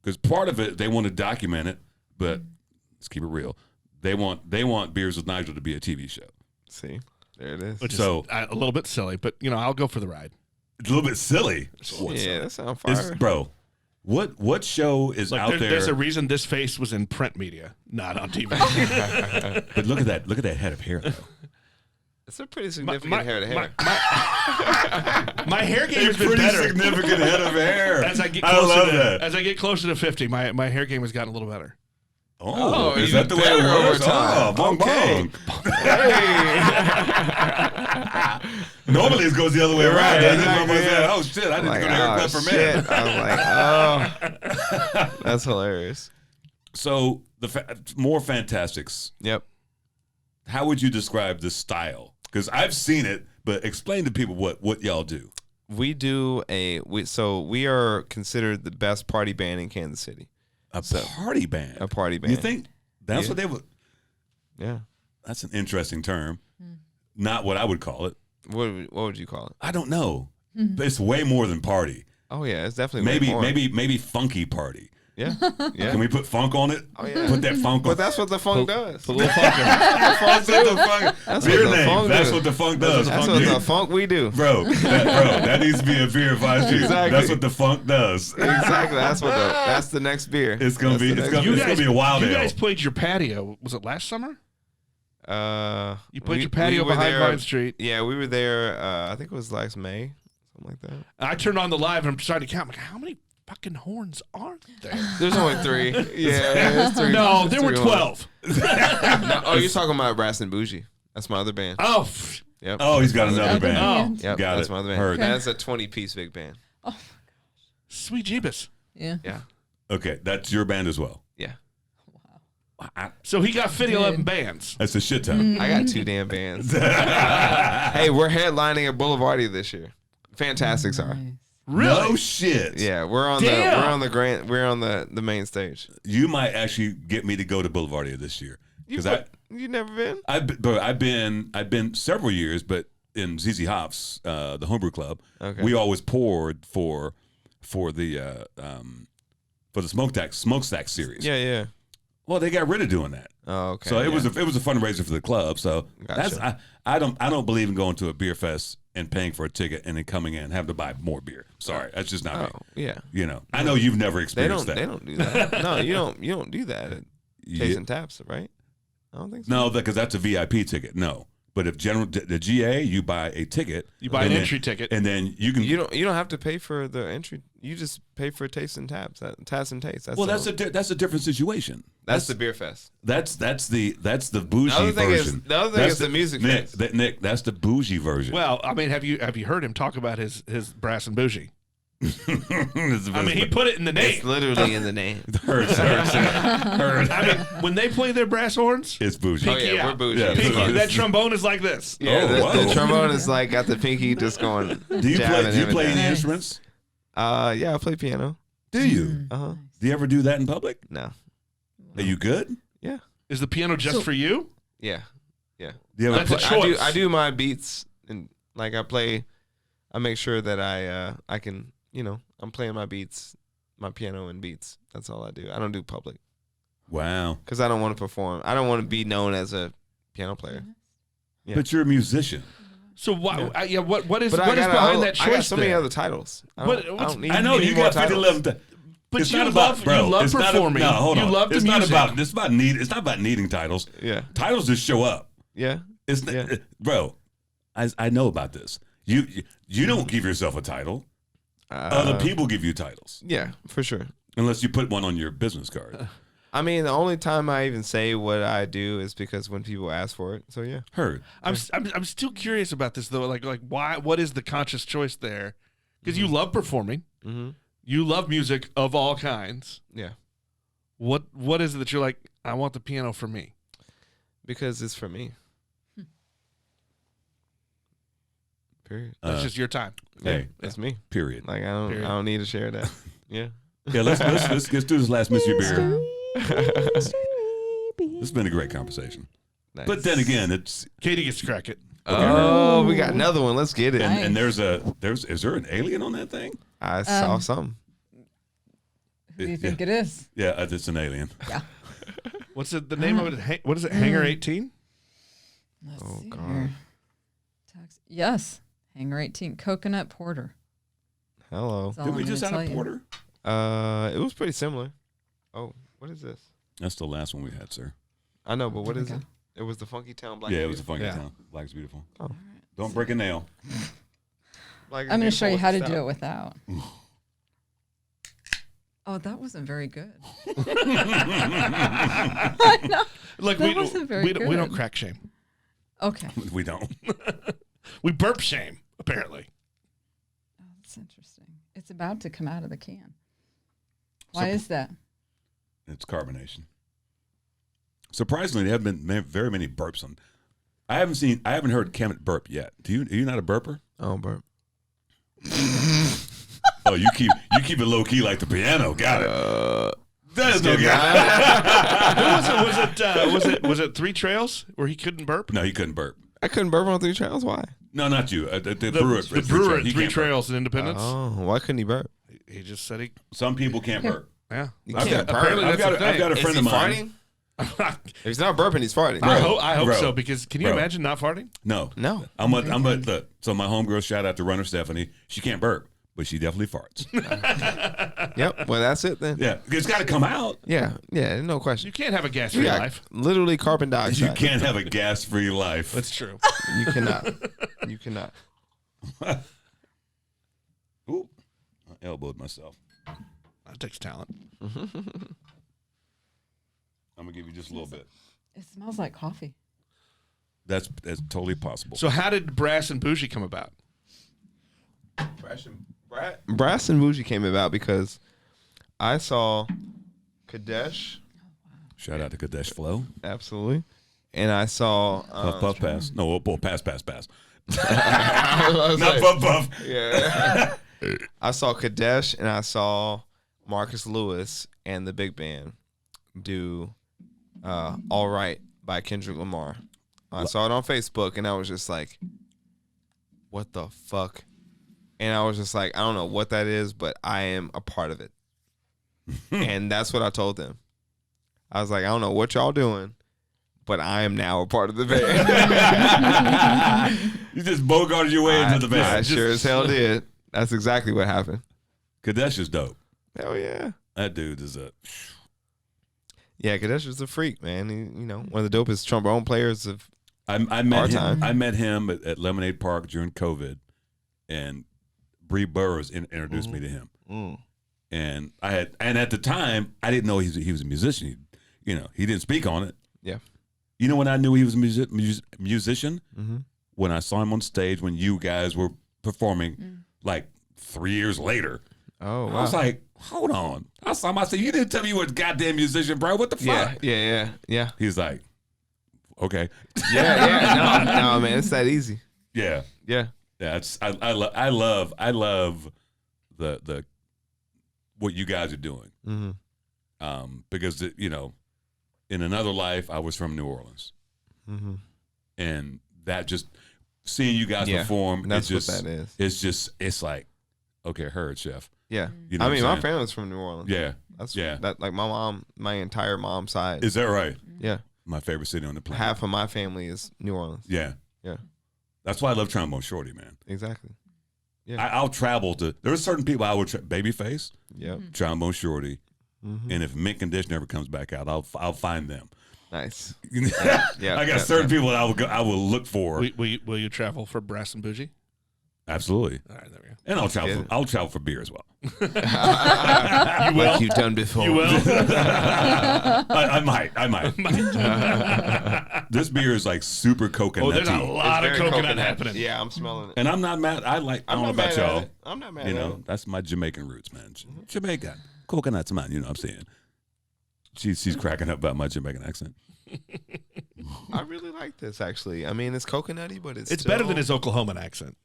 because part of it they want to document it, but let's keep it real. They want Beers with Nigel to be a TV show. See, there it is. Which is a little bit silly, but I'll go for the ride. It's a little bit silly. That sounds fire. Bro, what show is out there? There's a reason this face was in print media, not on TV. But look at that head of hair, though. It's a pretty significant head of hair. My hair game has been better. Pretty significant head of hair. As I get closer to 50, my hair game has gotten a little better. Oh, is that the way it works? Oh, bong bong. Hey. Normally it goes the other way around. Oh shit! I didn't go to haircut for men. I'm like, oh, that's hilarious. So more Fantastics. Yep. How would you describe the style? Because I've seen it, but explain to people what y'all do. We do we are considered the best party band in Kansas City. A party band. You think that's what they would? Yeah. That's an interesting term. Not what I would call it. What would you call it? I don't know. But it's way more than party. Oh yeah, it's definitely maybe funky party. Yeah. Can we put funk on it? Oh yeah. Put that funk on. But that's what the funk does. Put a little funk in. That's what the funk. That's Beer what the name. funk That's does. what the funk does. That's what the funk we do. Bro, that needs to be a beer Vine Street. Exactly. That's what the funk does. Exactly. That's the next beer. It's gonna be a wild ale. You guys played your patio. Was it last summer? You played your patio were behind there, Vine Street. Yeah, we were there. I think it was last May, something like that. I turned on the live and I'm trying to count. I'm like, how many fucking horns are there? There's only 3. Yeah, there's 3. No, there were 12. No, oh, you're talking about Brass and Bougie. That's my other band. Oh, Yep. Oh, he's got another band. Oh. Yep, Got that's it. my other band. Heard. That's a 20-piece big band. sweet Jeebus. Yeah. Yeah. Okay, that's your band as well. Yeah. So he got 11 bands. That's a shit ton. I got 2 damn bands. Hey, we're headlining at Boulevardy this year. Fantastic, sorry. Really? No shit. Yeah, we're on the main stage. You might actually get me to go to Boulevardia this year because You never been? I've been several years, but in ZZ Hop's the homebrew club, we always poured for the smokestack series. Yeah. Well, they got rid of doing that. Oh, okay. So it was a fundraiser for the club. So Gotcha. I don't believe in going to a beer fest and paying for a ticket and then coming in and having to buy more beer. Sorry, that's just not me. Yeah. You know, I know you've never experienced that. They don't do that. No, you don't do that at Taste and Taps, right? I don't think so. No, because that's a VIP ticket. No. But if the GA, you buy a ticket. You buy an entry ticket. And then you can. You don't have to pay for the entry. You just pay for Taste and Taps. Taps and Taste. That's a different situation. That's the beer fest. That's the bougie version. The other thing is the music fest. Nick, that's the bougie version. Well, I mean, have you heard him talk about his Brass and Bougie? I mean, he put it in the name. It's literally in the name. Hurts. I mean, when they play their brass horns, it's bougie. Oh yeah, we're bougie. Yeah, pinky, that trombone is like this. Yeah, Oh, the trombone is like got the pinky just going. Do you play any instruments? Yeah, I play piano. Do you? Uh huh. Do you ever do that in public? No. Are you good? Yeah. Is the piano just for you? Yeah. Do you ever That's a choice. I do my beats and like I make sure that I can, I'm playing my beats, my piano and beats. That's all I do. I don't do public. Wow. Because I don't want to perform. I don't want to be known as a piano player. Yeah. But you're a musician. So what? What is But behind that choice? I got so many there? other titles. I don't need I know any you more got titles. 50 But it's you not love about, bro. you love it's not performing. No, hold you on. love the it's music. It's not about needing titles. Yeah. Titles just show up. Yeah. Bro. I know about this. You don't give yourself a title. Other people give you titles. Yeah, for sure. Unless you put one on your business card. I mean, the only time I even say what I do is because when people ask for it. So yeah. Heard. I'm still curious about this though. Like why? What is the conscious choice there? Because you love performing. Mm-hmm. You love music of all kinds. Yeah. What is it that you're like? I want the piano for me. Because it's for me. Period. That's just your time. Hey, That's me. period. Like I don't need to share that. Yeah. Yeah, let's do this last mystery beer. This has been a great conversation. Nice. But then again, it's Katie gets to crack it. Oh, we got another one. Let's get it. and is there an alien on that thing? I saw something. Who do you think it is? Yeah, it's an alien. Yeah. What's the name of it? What is it? Hangar 18? Let's Oh, see God. here. Yes. Hangar 18. Coconut Porter. Hello. That's all Did we I'm just gonna have a tell you. porter? It was pretty similar. Oh, what is this? That's the last one we had, sir. I know, but what There we is go. it? It was the Funky Town Black. Yeah, it was a funky Yeah. town. Black is beautiful. Oh. Don't break a nail. Like I'm going to show you how to do it without. Oh, that wasn't very good. I know. Look, That wasn't very we don't good. crack shame. Okay. We don't. We burp shame, apparently. Oh, that's interesting. It's about to come out of the can. Why is that? It's carbonation. Surprisingly, there haven't been very many burps on. I haven't heard Kemet burp yet. Are you not a burper? Oh, burp. Oh, you keep it low key like the piano. Got it. That is no guy. Was about was it Three Trails where he couldn't burp? No, he couldn't burp. I couldn't burp on 3 Trails. Why? No, not you. The brewer. The brewer at He Three can't Trails in Independence. Oh, why couldn't he burp? He just said he. burp. Some people can't burp. Yeah. Apparently I've got a friend of mine. Farting? If he's not burping, he's farting. I hope Bro. so, because can you imagine not farting? No. I'm look. So my homegirl, shout out to runner Stephanie. She can't burp, but she definitely farts. Yep. Well, that's it then. Yeah, it's got to come out. Yeah. No question. You can't have a gas-free Yeah, life. literally carbon dioxide. You can't have a gas-free life. That's true. You cannot. You cannot. Ooh, I elbowed myself. That takes talent. I'm gonna give you just a little bit. It smells like coffee. That's totally possible. So how did Brass and Bougie come about? Brass and Bougie came about because I saw Kadesh. Shout out to Kadesh Flow. Absolutely. And I saw Puff pass. No, pass. I was Not like, puff. yeah. I saw Kadesh and I saw Marcus Lewis and the big band do All Right by Kendrick Lamar. I saw it on Facebook and I was just like, what the fuck? And I was just like, I don't know what that is, but I am a part of it. And that's what I told them. I was like, I don't know what y'all doing, but I am now a part of the band. You just bogarted your way into the band. I sure as hell did. That's exactly what happened. Kadesh is dope. Hell yeah. That dude is a. Yeah, Kadesh is a freak, man. He, one of the dopest trombone players of I met our him. time. I met him at Lemonade Park during COVID, and Bree Burroughs introduced me to him. And at the time I didn't know he was a musician. He didn't speak on it. Yeah. You know when I knew he was a musician? When I saw him on stage when you guys were performing, like 3 years later. Oh, wow. I was like, hold on. I saw him. I said, you didn't tell me you were a goddamn musician, bro. What the fuck? Yeah. He's like, okay. Yeah. No, man, it's that easy. Yeah. Yeah. Yeah. I love the what you guys are doing. Because in another life I was from New Orleans, and that just seeing you guys perform. That's what that is. It's like, okay, heard, chef. Yeah. You know my family's from New Orleans. Yeah. That like my entire mom's side. Is that right? Yeah. My favorite city on the planet. Half of my family is New Orleans. Yeah. Yeah. That's why I love Trombone Shorty, man. Exactly. Yeah. I'll travel to. There are certain people I would Babyface. Yep. Trombone Shorty. And if Mint Condition ever comes back out, I'll find them. Nice. I got certain people that I will look for. Will you travel for Brass and Bougie? Absolutely. All right, there we go. And I'll travel for beer as well. You will. Like you've done before. You will. I might. This beer is like super coconutty. Oh, there's a lot of coconut happening. Yeah, I'm smelling it. And I'm not mad. I don't know about y'all. I'm not mad at it. That's my Jamaican roots, man. Jamaica. Coconuts, man. You know what I'm saying? She's cracking up about my Jamaican accent. I really like this, actually. I mean, it's coconutty, but it's better than his Oklahoman accent.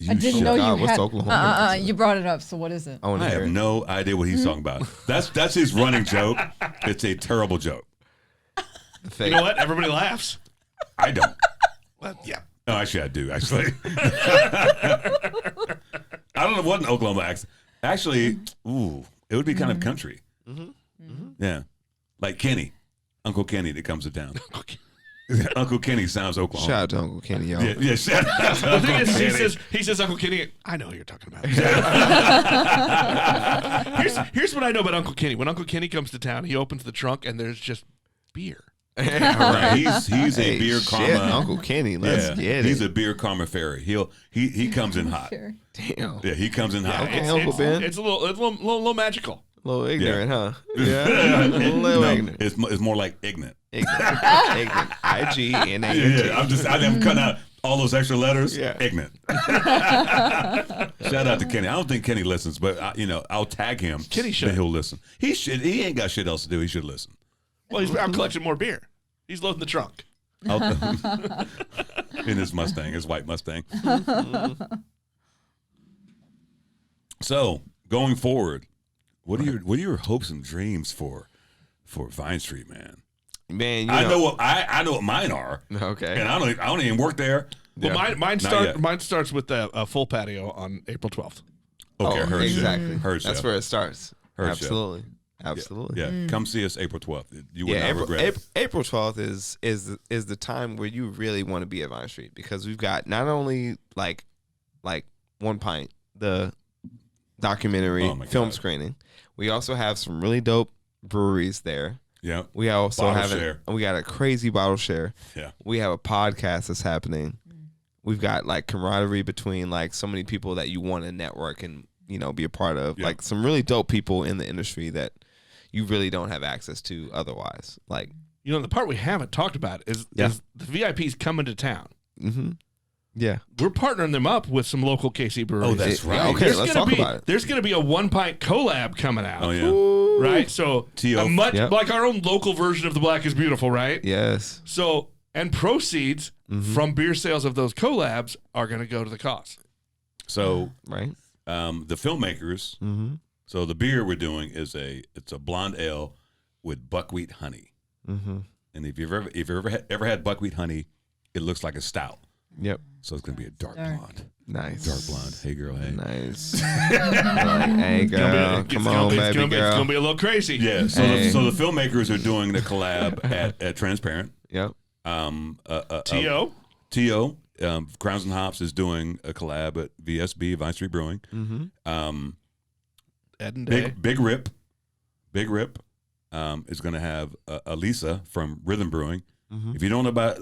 I didn't know you what's had. Oklahoma? You brought it up. So what is it? I have no idea what he's talking about. That's his running joke. It's a terrible joke. You know what? Everybody laughs. I don't. Well, yeah. No, actually, I do. Actually, I don't know what an Oklahoma accent. Actually, it would be kind of country. Yeah, like Kenny, Uncle Kenny that comes to town. Uncle Kenny sounds Oklahoma. Shout out to Uncle Kenny, y'all. Yeah, shout out to The Uncle thing is, Kenny. he says, Uncle Kenny, I know who you're talking about. Here's what I know about Uncle Kenny. When Uncle Kenny comes to town, he opens the trunk and there's just beer. Right. He's a beer karma. Uncle Kenny, let's get it. He's a beer karma fairy. He comes in hot. Damn. Yeah, he comes in hot. Okay, Uncle Ben. It's a little magical. A little ignorant, huh? Yeah. A little ignorant. It's more like ignorant. Ignorant. I-G-N-A-N-T. Yeah. I'm cutting out all those extra letters. Yeah. Ignorant. Shout out to Kenny. I don't think Kenny listens, but I'll tag him. Kenny should. Then he'll listen. He should. He ain't got shit else to do. He should listen. Well, he's out collecting more beer. He's loading the trunk. In his Mustang, his white Mustang. So going forward, what are your hopes and dreams for Vine Street, man? Man, you I know what mine are. Okay. And I don't even work there. Well, Yeah. mine starts with a full patio on April 12th. Okay, Hershey. exactly. Hershey. That's where it starts. Hershey. Absolutely. Absolutely. Yeah, come see us April 12th. You would Yeah, not regret it. April 12th is the time where you really want to be at Vine Street, because we've got not only like One Pint, the documentary film screening. We also have some really dope breweries there. Yeah. We also we got a crazy bottle share. Yeah. We have a podcast that's happening. We've got like camaraderie between like so many people that you want to network and, you know, be a part of. Like some really dope people in the industry that you really don't have access to otherwise. Like, you know, the part we haven't talked about is the VIPs coming to town. mm-hmm. Yeah. We're partnering them up with some local KC breweries. Oh, that's right. Okay, let's talk about it. There's going to be a One Pint collab coming out. Oh, yeah. Right? So, like our own local version of The Black is Beautiful, right? Yes. So, and proceeds from beer sales of those collabs are going to go to the cause. So, right. The filmmakers, so the beer we're doing it's a blonde ale with buckwheat honey. Mm-hmm. And if you've ever had buckwheat honey, it looks like a stout. Yep. So it's going to be a dark blonde. Nice. Dark blonde. Hey, girl, hey. Nice. Hey, girl. Come on, baby girl. It's going to be a little crazy. Yeah. So, the filmmakers are doing the collab at Transparent. Yep. T.O. Crowns and Hops is doing a collab at VSB, Vine Street Brewing. Ed and Day. Big Rip is going to have Elisa from Rhythm Brewing. If you don't know about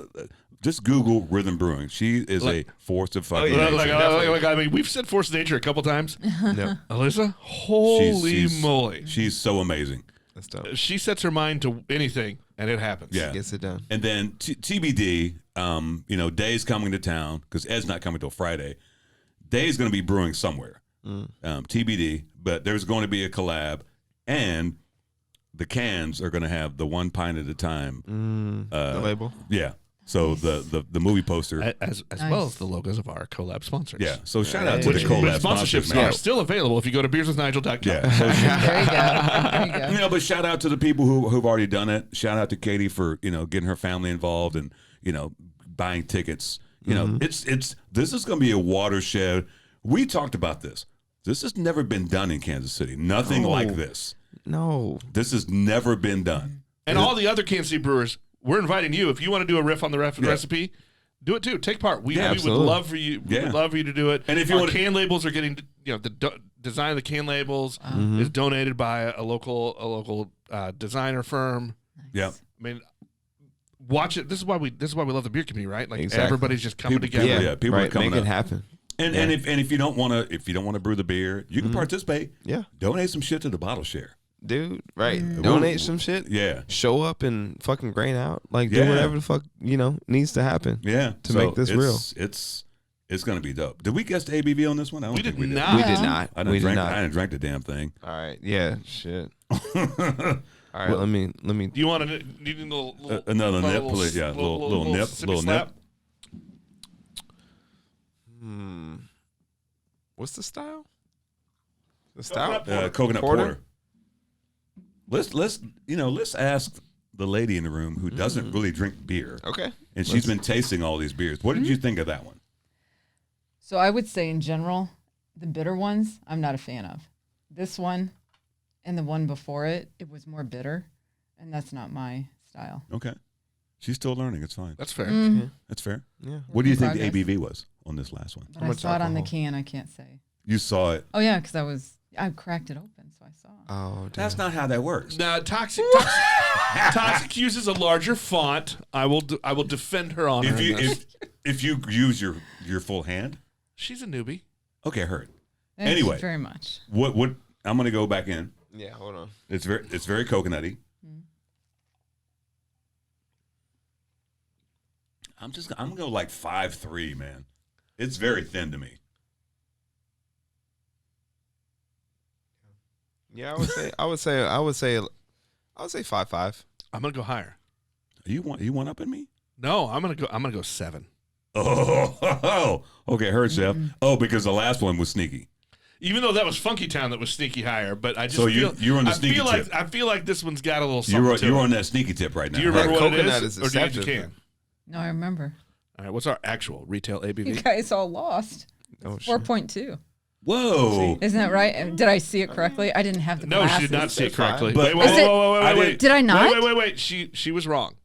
just Google Rhythm Brewing. She is a force of fucking nature. I mean, we've said force of nature a couple times. Yep. Alyssa, holy moly. She's so amazing. That's dope. She sets her mind to anything, and it happens. Yeah. Gets it done. And then TBD, Day's coming to town because Ed's not coming till Friday. Day's going to be brewing somewhere. TBD, but there's going to be a collab, and the cans are going to have the 1 pint at a time. The label. Yeah. So the movie poster. As well as the logos of our collab sponsors. Yeah. So shout out to the collab sponsorships sponsors. are still available if you go to beerswithnigel.com. Yeah. So There you go. but shout out to the people who've already done it. Shout out to Katie for, getting her family involved and, buying tickets. This is going to be a watershed. We talked about this. This has never been done in Kansas City. Nothing like this. No. This has never been done. And all the other Kansas City brewers, we're inviting you. If you want to do a riff on the recipe, do it too. Take part. We would love for you. We would love for you to do it. And if you want, can labels are getting, the design of the can labels is donated by a local designer firm. Nice. Yeah. I mean, watch it. This is why we love the beer community, right? Like Exactly. everybody's just coming together. Yeah, people are coming Make up. it happen. And if you don't want to brew the beer, you can participate. Yeah. Donate some shit to the bottle share. Dude, right. Donate some shit. Yeah. Show up and fucking grain out. Like, do whatever the fuck, needs to happen. Yeah. To make this real. It's going to be dope. Did we guess the ABV on this one? I don't think we did. not. We did not. I didn't drink the damn thing. All right. Yeah. Shit. All right. Let me. Do you want to need a little another nip, please? Yeah. Little nip. Little nip. What's the style? The style? Coconut porter. Let's ask the lady in the room who doesn't really drink beer. Okay. And she's been tasting all these beers. What did you think of that one? So I would say in general, the bitter ones, I'm not a fan of. This one and the one before it was more bitter, and that's not my style. Okay. She's still learning. It's fine. That's fair. Mm. That's fair. Yeah. What do you think Progress. the ABV was on this last one? But I saw it on the can, I can't say. You saw it. Oh yeah, because I cracked it open, so I saw it. Oh, damn. That's not how that works. Now, Toxic uses a larger font. I will defend her honor. If you use your full hand, She's a newbie. okay, I heard. Thank Anyway. you very much. What I'm gonna go back in. Yeah, hold on. It's very coconutty. I'm gonna go like 5.3, man. It's very thin to me. Yeah, I would say 5.5. I'm gonna go higher. You want up in me? No, I'm gonna go 7. Oh, okay, heard, Chef. Oh, because the last one was sneaky. Even though that was Funky Town that was sneaky higher, but I just So feel you're on the sneaky tip. I feel like this one's got a little something to You're it. on that sneaky tip right now. Do you remember what it Coconut is? is Or do you accepted. can? No, I remember. All right, what's our actual retail ABV? You guys all lost. Oh, shit. 4.2. Whoa. Isn't that right? Did I see it correctly? I didn't have the No, glasses. she did not see it That's fine. correctly. But- Wait. Did I not? Wait. She was wrong.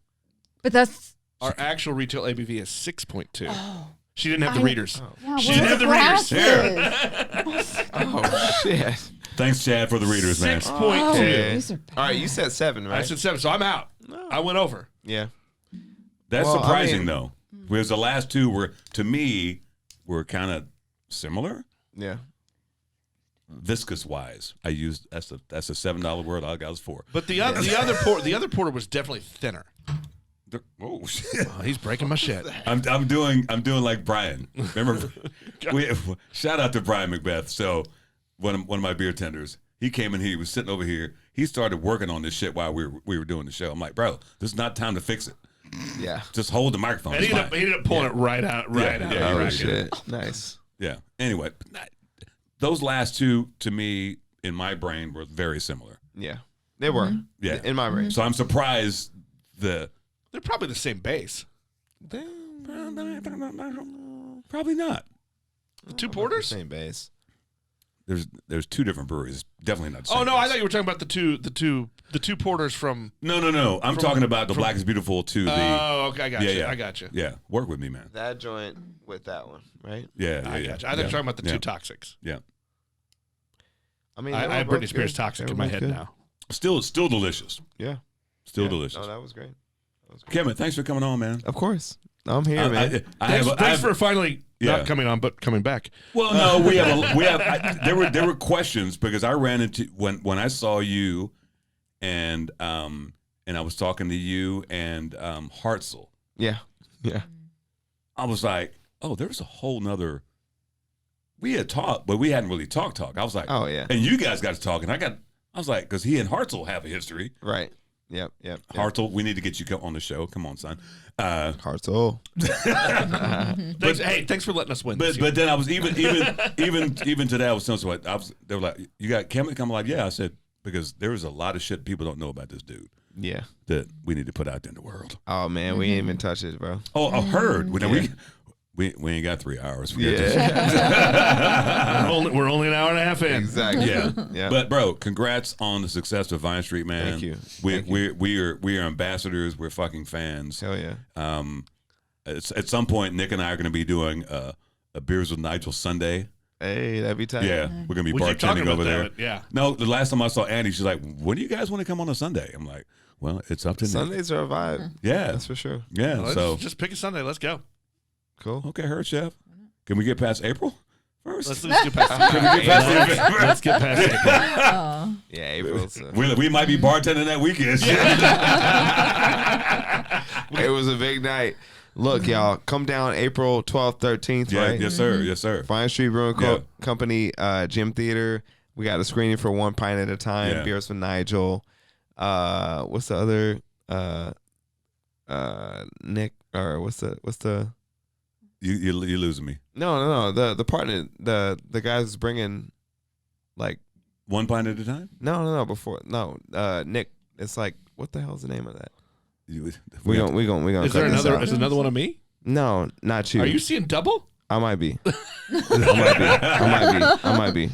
But that's... Our actual retail ABV is 6.2. Oh. She didn't have the readers. Yeah, She where didn't are have the the readers. glasses? Oh shit! Thanks, Chad, for the readers, man. 6.2. Okay. These are bad. All right, you said 7, right? I said 7, so I'm out. I went over. yeah. That's Well, I surprising, mean- though. Whereas the last two were, to me, were kind of similar. Yeah. Viscous-wise, I used that's a $7 word. All I got was 4. But the other porter was definitely thinner. Oh shit! Oh, he's breaking my shit. I'm doing like Brian. Remember, shout out to Brian Macbeth. So one of my beer tenders, he came in here. He was sitting over here. He started working on this shit while we were doing the show. I'm like, bro, this is not time to fix it. Yeah. Just hold the microphone. And It's he ended up pulling it right out. Yeah, Oh right. shit! Nice. Yeah. Anyway, those last two to me in my brain were very similar. Yeah. They were. Yeah. In my brain. So I'm surprised They're probably the same base. probably not. The two porters? Same base. There's two different breweries. Definitely not the same. Oh no, I place. thought you were talking about the two porters from. No. I'm talking about the Black is Beautiful to the. Oh, okay, I got you. Yeah. I got you. Yeah, work with me, man. That joint with that one, right? Yeah, I yeah. got you. I thought you were talking about the two toxics. Yeah, I mean, I have Britney Spears toxic in my head now. still delicious. Yeah. Still Yeah. delicious. Oh, that was great. Kemet, thanks for coming on, man. Of course. I'm here, man. Thanks for finally not coming on, but coming back. Well, no, there were questions because I ran into when I saw you, and I was talking to you and Hartzell. Yeah. Yeah. I was like, oh, there's a whole nother. We had talked, but we hadn't really talked. I was like, Oh, yeah. and you guys got to talking. I was like, because he and Hartzell have a history. Right. Yep. Hartzell, we need to get you on the show. Come on, son. Hartzell. Thanks for letting us win. But then I was even today I was telling someone they were like, you got Kemet? I'm like, yeah. I said because there is a lot of shit people don't know about this dude Yeah. that we need to put out there in the world. Oh man, we ain't even touched it, bro. Oh, I heard. We ain't got 3 hours. We got this. we're only an hour and a half in. Exactly. Yeah. Yeah. But bro, congrats on the success of Vine Street, man. Thank you. We are ambassadors. We're fucking fans. Hell yeah. At some point, Nick and I are going to be doing a Beers with Nigel Sunday. Hey, that'd be tight. Yeah, we're going to be We keep talking bartending about over there. that, yeah. No, the last time I saw Andy, she's like, "When do you guys want to come on a Sunday?" I'm like, "Well, it's up to Nick." Sundays are a vibe. Yeah, That's for sure. yeah. Let's So just pick a Sunday. Let's go. Cool. okay, her chef. Can we get past April first? Let's get past. Let's get past April. Oh. Yeah, April's. We might be bartending that weekend. It was a big night. Look, y'all, come down April 12th, 13th, Yeah, right? yes sir, yes sir. Vine Street Brewing Yeah. Company, Gym Theater. We got a screening for One Pint at a Time. Yeah. Beers with Nigel. What's the other? Nick or what's the? You're losing me. No. The partner, the guy who's bringing, like, 1 pint at a time. Nick. It's like, what the hell's the name of that? We We gonna. Is there cut this another? out. Is another one of me? No, not you. Are you seeing double? I might be. I might be.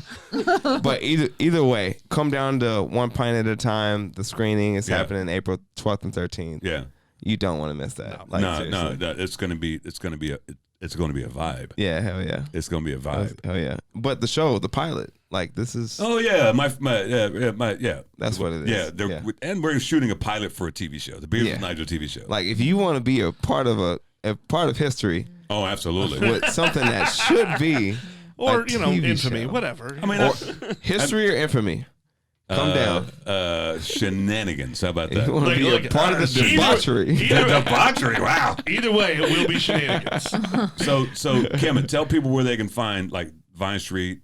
But either way, come down to One Pint at a Time. The screening is happening April 12th and 13th. Yeah. You don't want to miss that. No, seriously. it's gonna be a vibe. Yeah, hell yeah. It's gonna be a vibe. Hell yeah. But the show, the pilot, like this is. Oh yeah, my That's what it is. Yeah, and we're shooting a pilot for a TV show, the Beers with Nigel TV show. Like if you want to be a part of history Oh, absolutely. with something that should be Or a TV infamy, show. whatever. I mean, Or history or infamy. Come down. Shenanigans. How about You that? want to be a part of the debauchery. Debauchery. Wow. Either way, it will be shenanigans. So Kemet, tell people where they can find like Vine Street,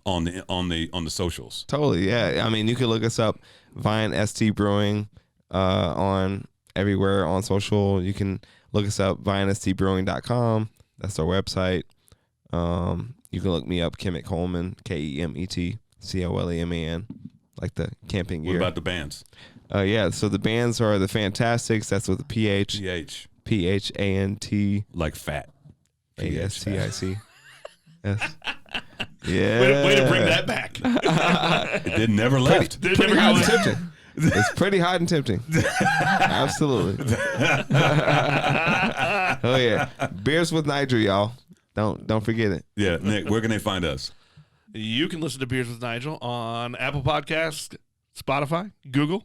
on the socials. Totally, yeah. I mean, you can look us up, Vine ST Brewing, on everywhere on social. You can look us up, vinestbrewing.com. That's our website. You can look me up, Kemet Coleman, KemetColeman, like the camping gear. What about the bands? So the bands are the Fantastics. That's with the PH. PHANT. Like fat. ASTIC. Yes. Yeah. Way to bring that back. It never left. Pretty hot and tempting. It's pretty hot and tempting. Absolutely. Oh yeah. Beers with Nigel, y'all. Don't forget it. Yeah, Nick, where can they find us? You can listen to Beers with Nigel on Apple Podcasts, Spotify, Google,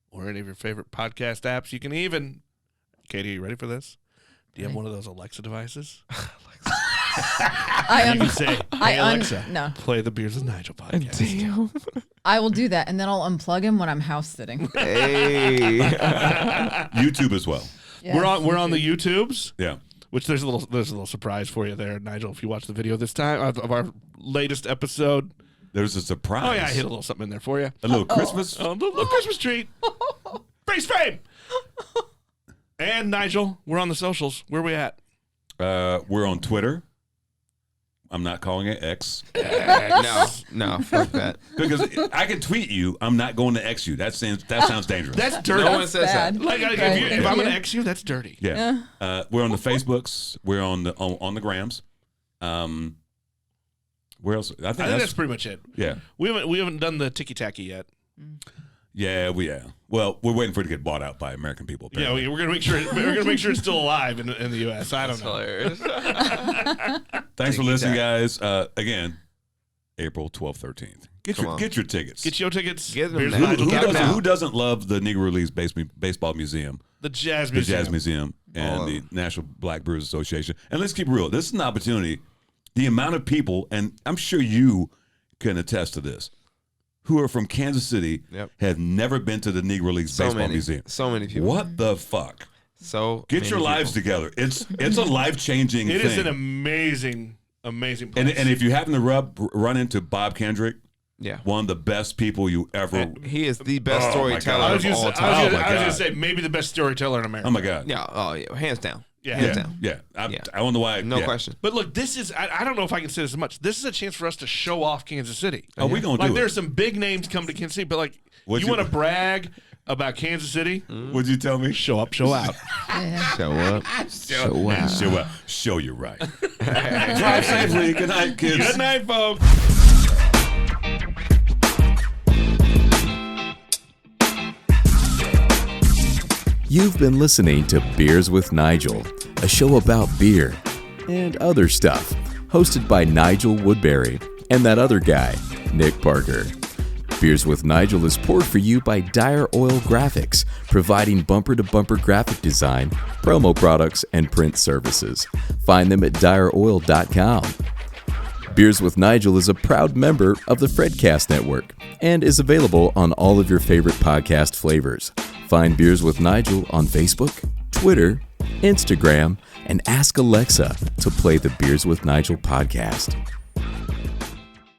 or any of your favorite podcast apps. You can even, Katie, are you ready for this? Do you have one of those Alexa devices? You can say, hey, Alexa, play the Beers with Nigel podcast. Damn. I will do that, and then I'll unplug him when I'm house sitting. Hey. YouTube as well. Yes, We're on the YouTubes. Yeah. Which there's a little surprise for you there, Nigel. If you watch the video this time of our latest episode, there's a surprise. Oh yeah, I hit a little something in there for you. A little Christmas. A little Christmas treat. Freeze frame. And Nigel, we're on the socials. Where are we at? We're on Twitter. I'm not calling it X. No, fuck that. Because I can tweet you. I'm not going to X you. That sounds dangerous. That's dirty. No one says that. Like, if I'm going to X you, that's dirty. Yeah. We're on the Facebooks. We're on the Grams. Where else? I think that's pretty much it. Yeah. We haven't done the ticky tacky yet. Yeah. Well, we're waiting for it to get bought out by American people. Apparently. Yeah, we're gonna make sure it's still alive in the U.S. I don't know. Hilarious. Thanks for listening, guys. Again, April 12th, 13th. Get your tickets. Get your tickets. Get them. Who doesn't love the Negro Leagues Baseball Museum? The Jazz Museum. And the National Black Brewers Association. And let's keep it real. This is an opportunity. The amount of people, and I'm sure you can attest to this, who are from Kansas City have never been to the Negro Leagues Baseball Museum. So many people. What the fuck? Get your lives together. It's a life-changing thing. It is an amazing place. And if you happen to run into Bob Kendrick, yeah, one of the best people you ever. He is the best storyteller of all time. I was going to say maybe the best storyteller in America. Oh my God. Yeah. Oh yeah. Hands down. Yeah. I don't know why. No question. But look, this is, I don't know if I can say this much. This is a chance for us to show off Kansas City. Oh, we're going to do it. There's some big names come to Kansas City, but like, you want to brag about Kansas City? What'd you tell me? Show up, show out. Show up. Show out. Show out. Show you right. Drive safely. Good night, kids. Good night, folks. You've been listening to Beers with Nigel, a show about beer and other stuff, hosted by Nigel Woodbury and that other guy, Nick Parker. Beers with Nigel is poured for you by Dire Oil Graphics, providing bumper-to-bumper graphic design, promo products, and print services. Find them at direoil.com. Beers with Nigel is a proud member of the Fredcast Network and is available on all of your favorite podcast flavors. Find Beers with Nigel on Facebook, Twitter, Instagram, and ask Alexa to play the Beers with Nigel podcast.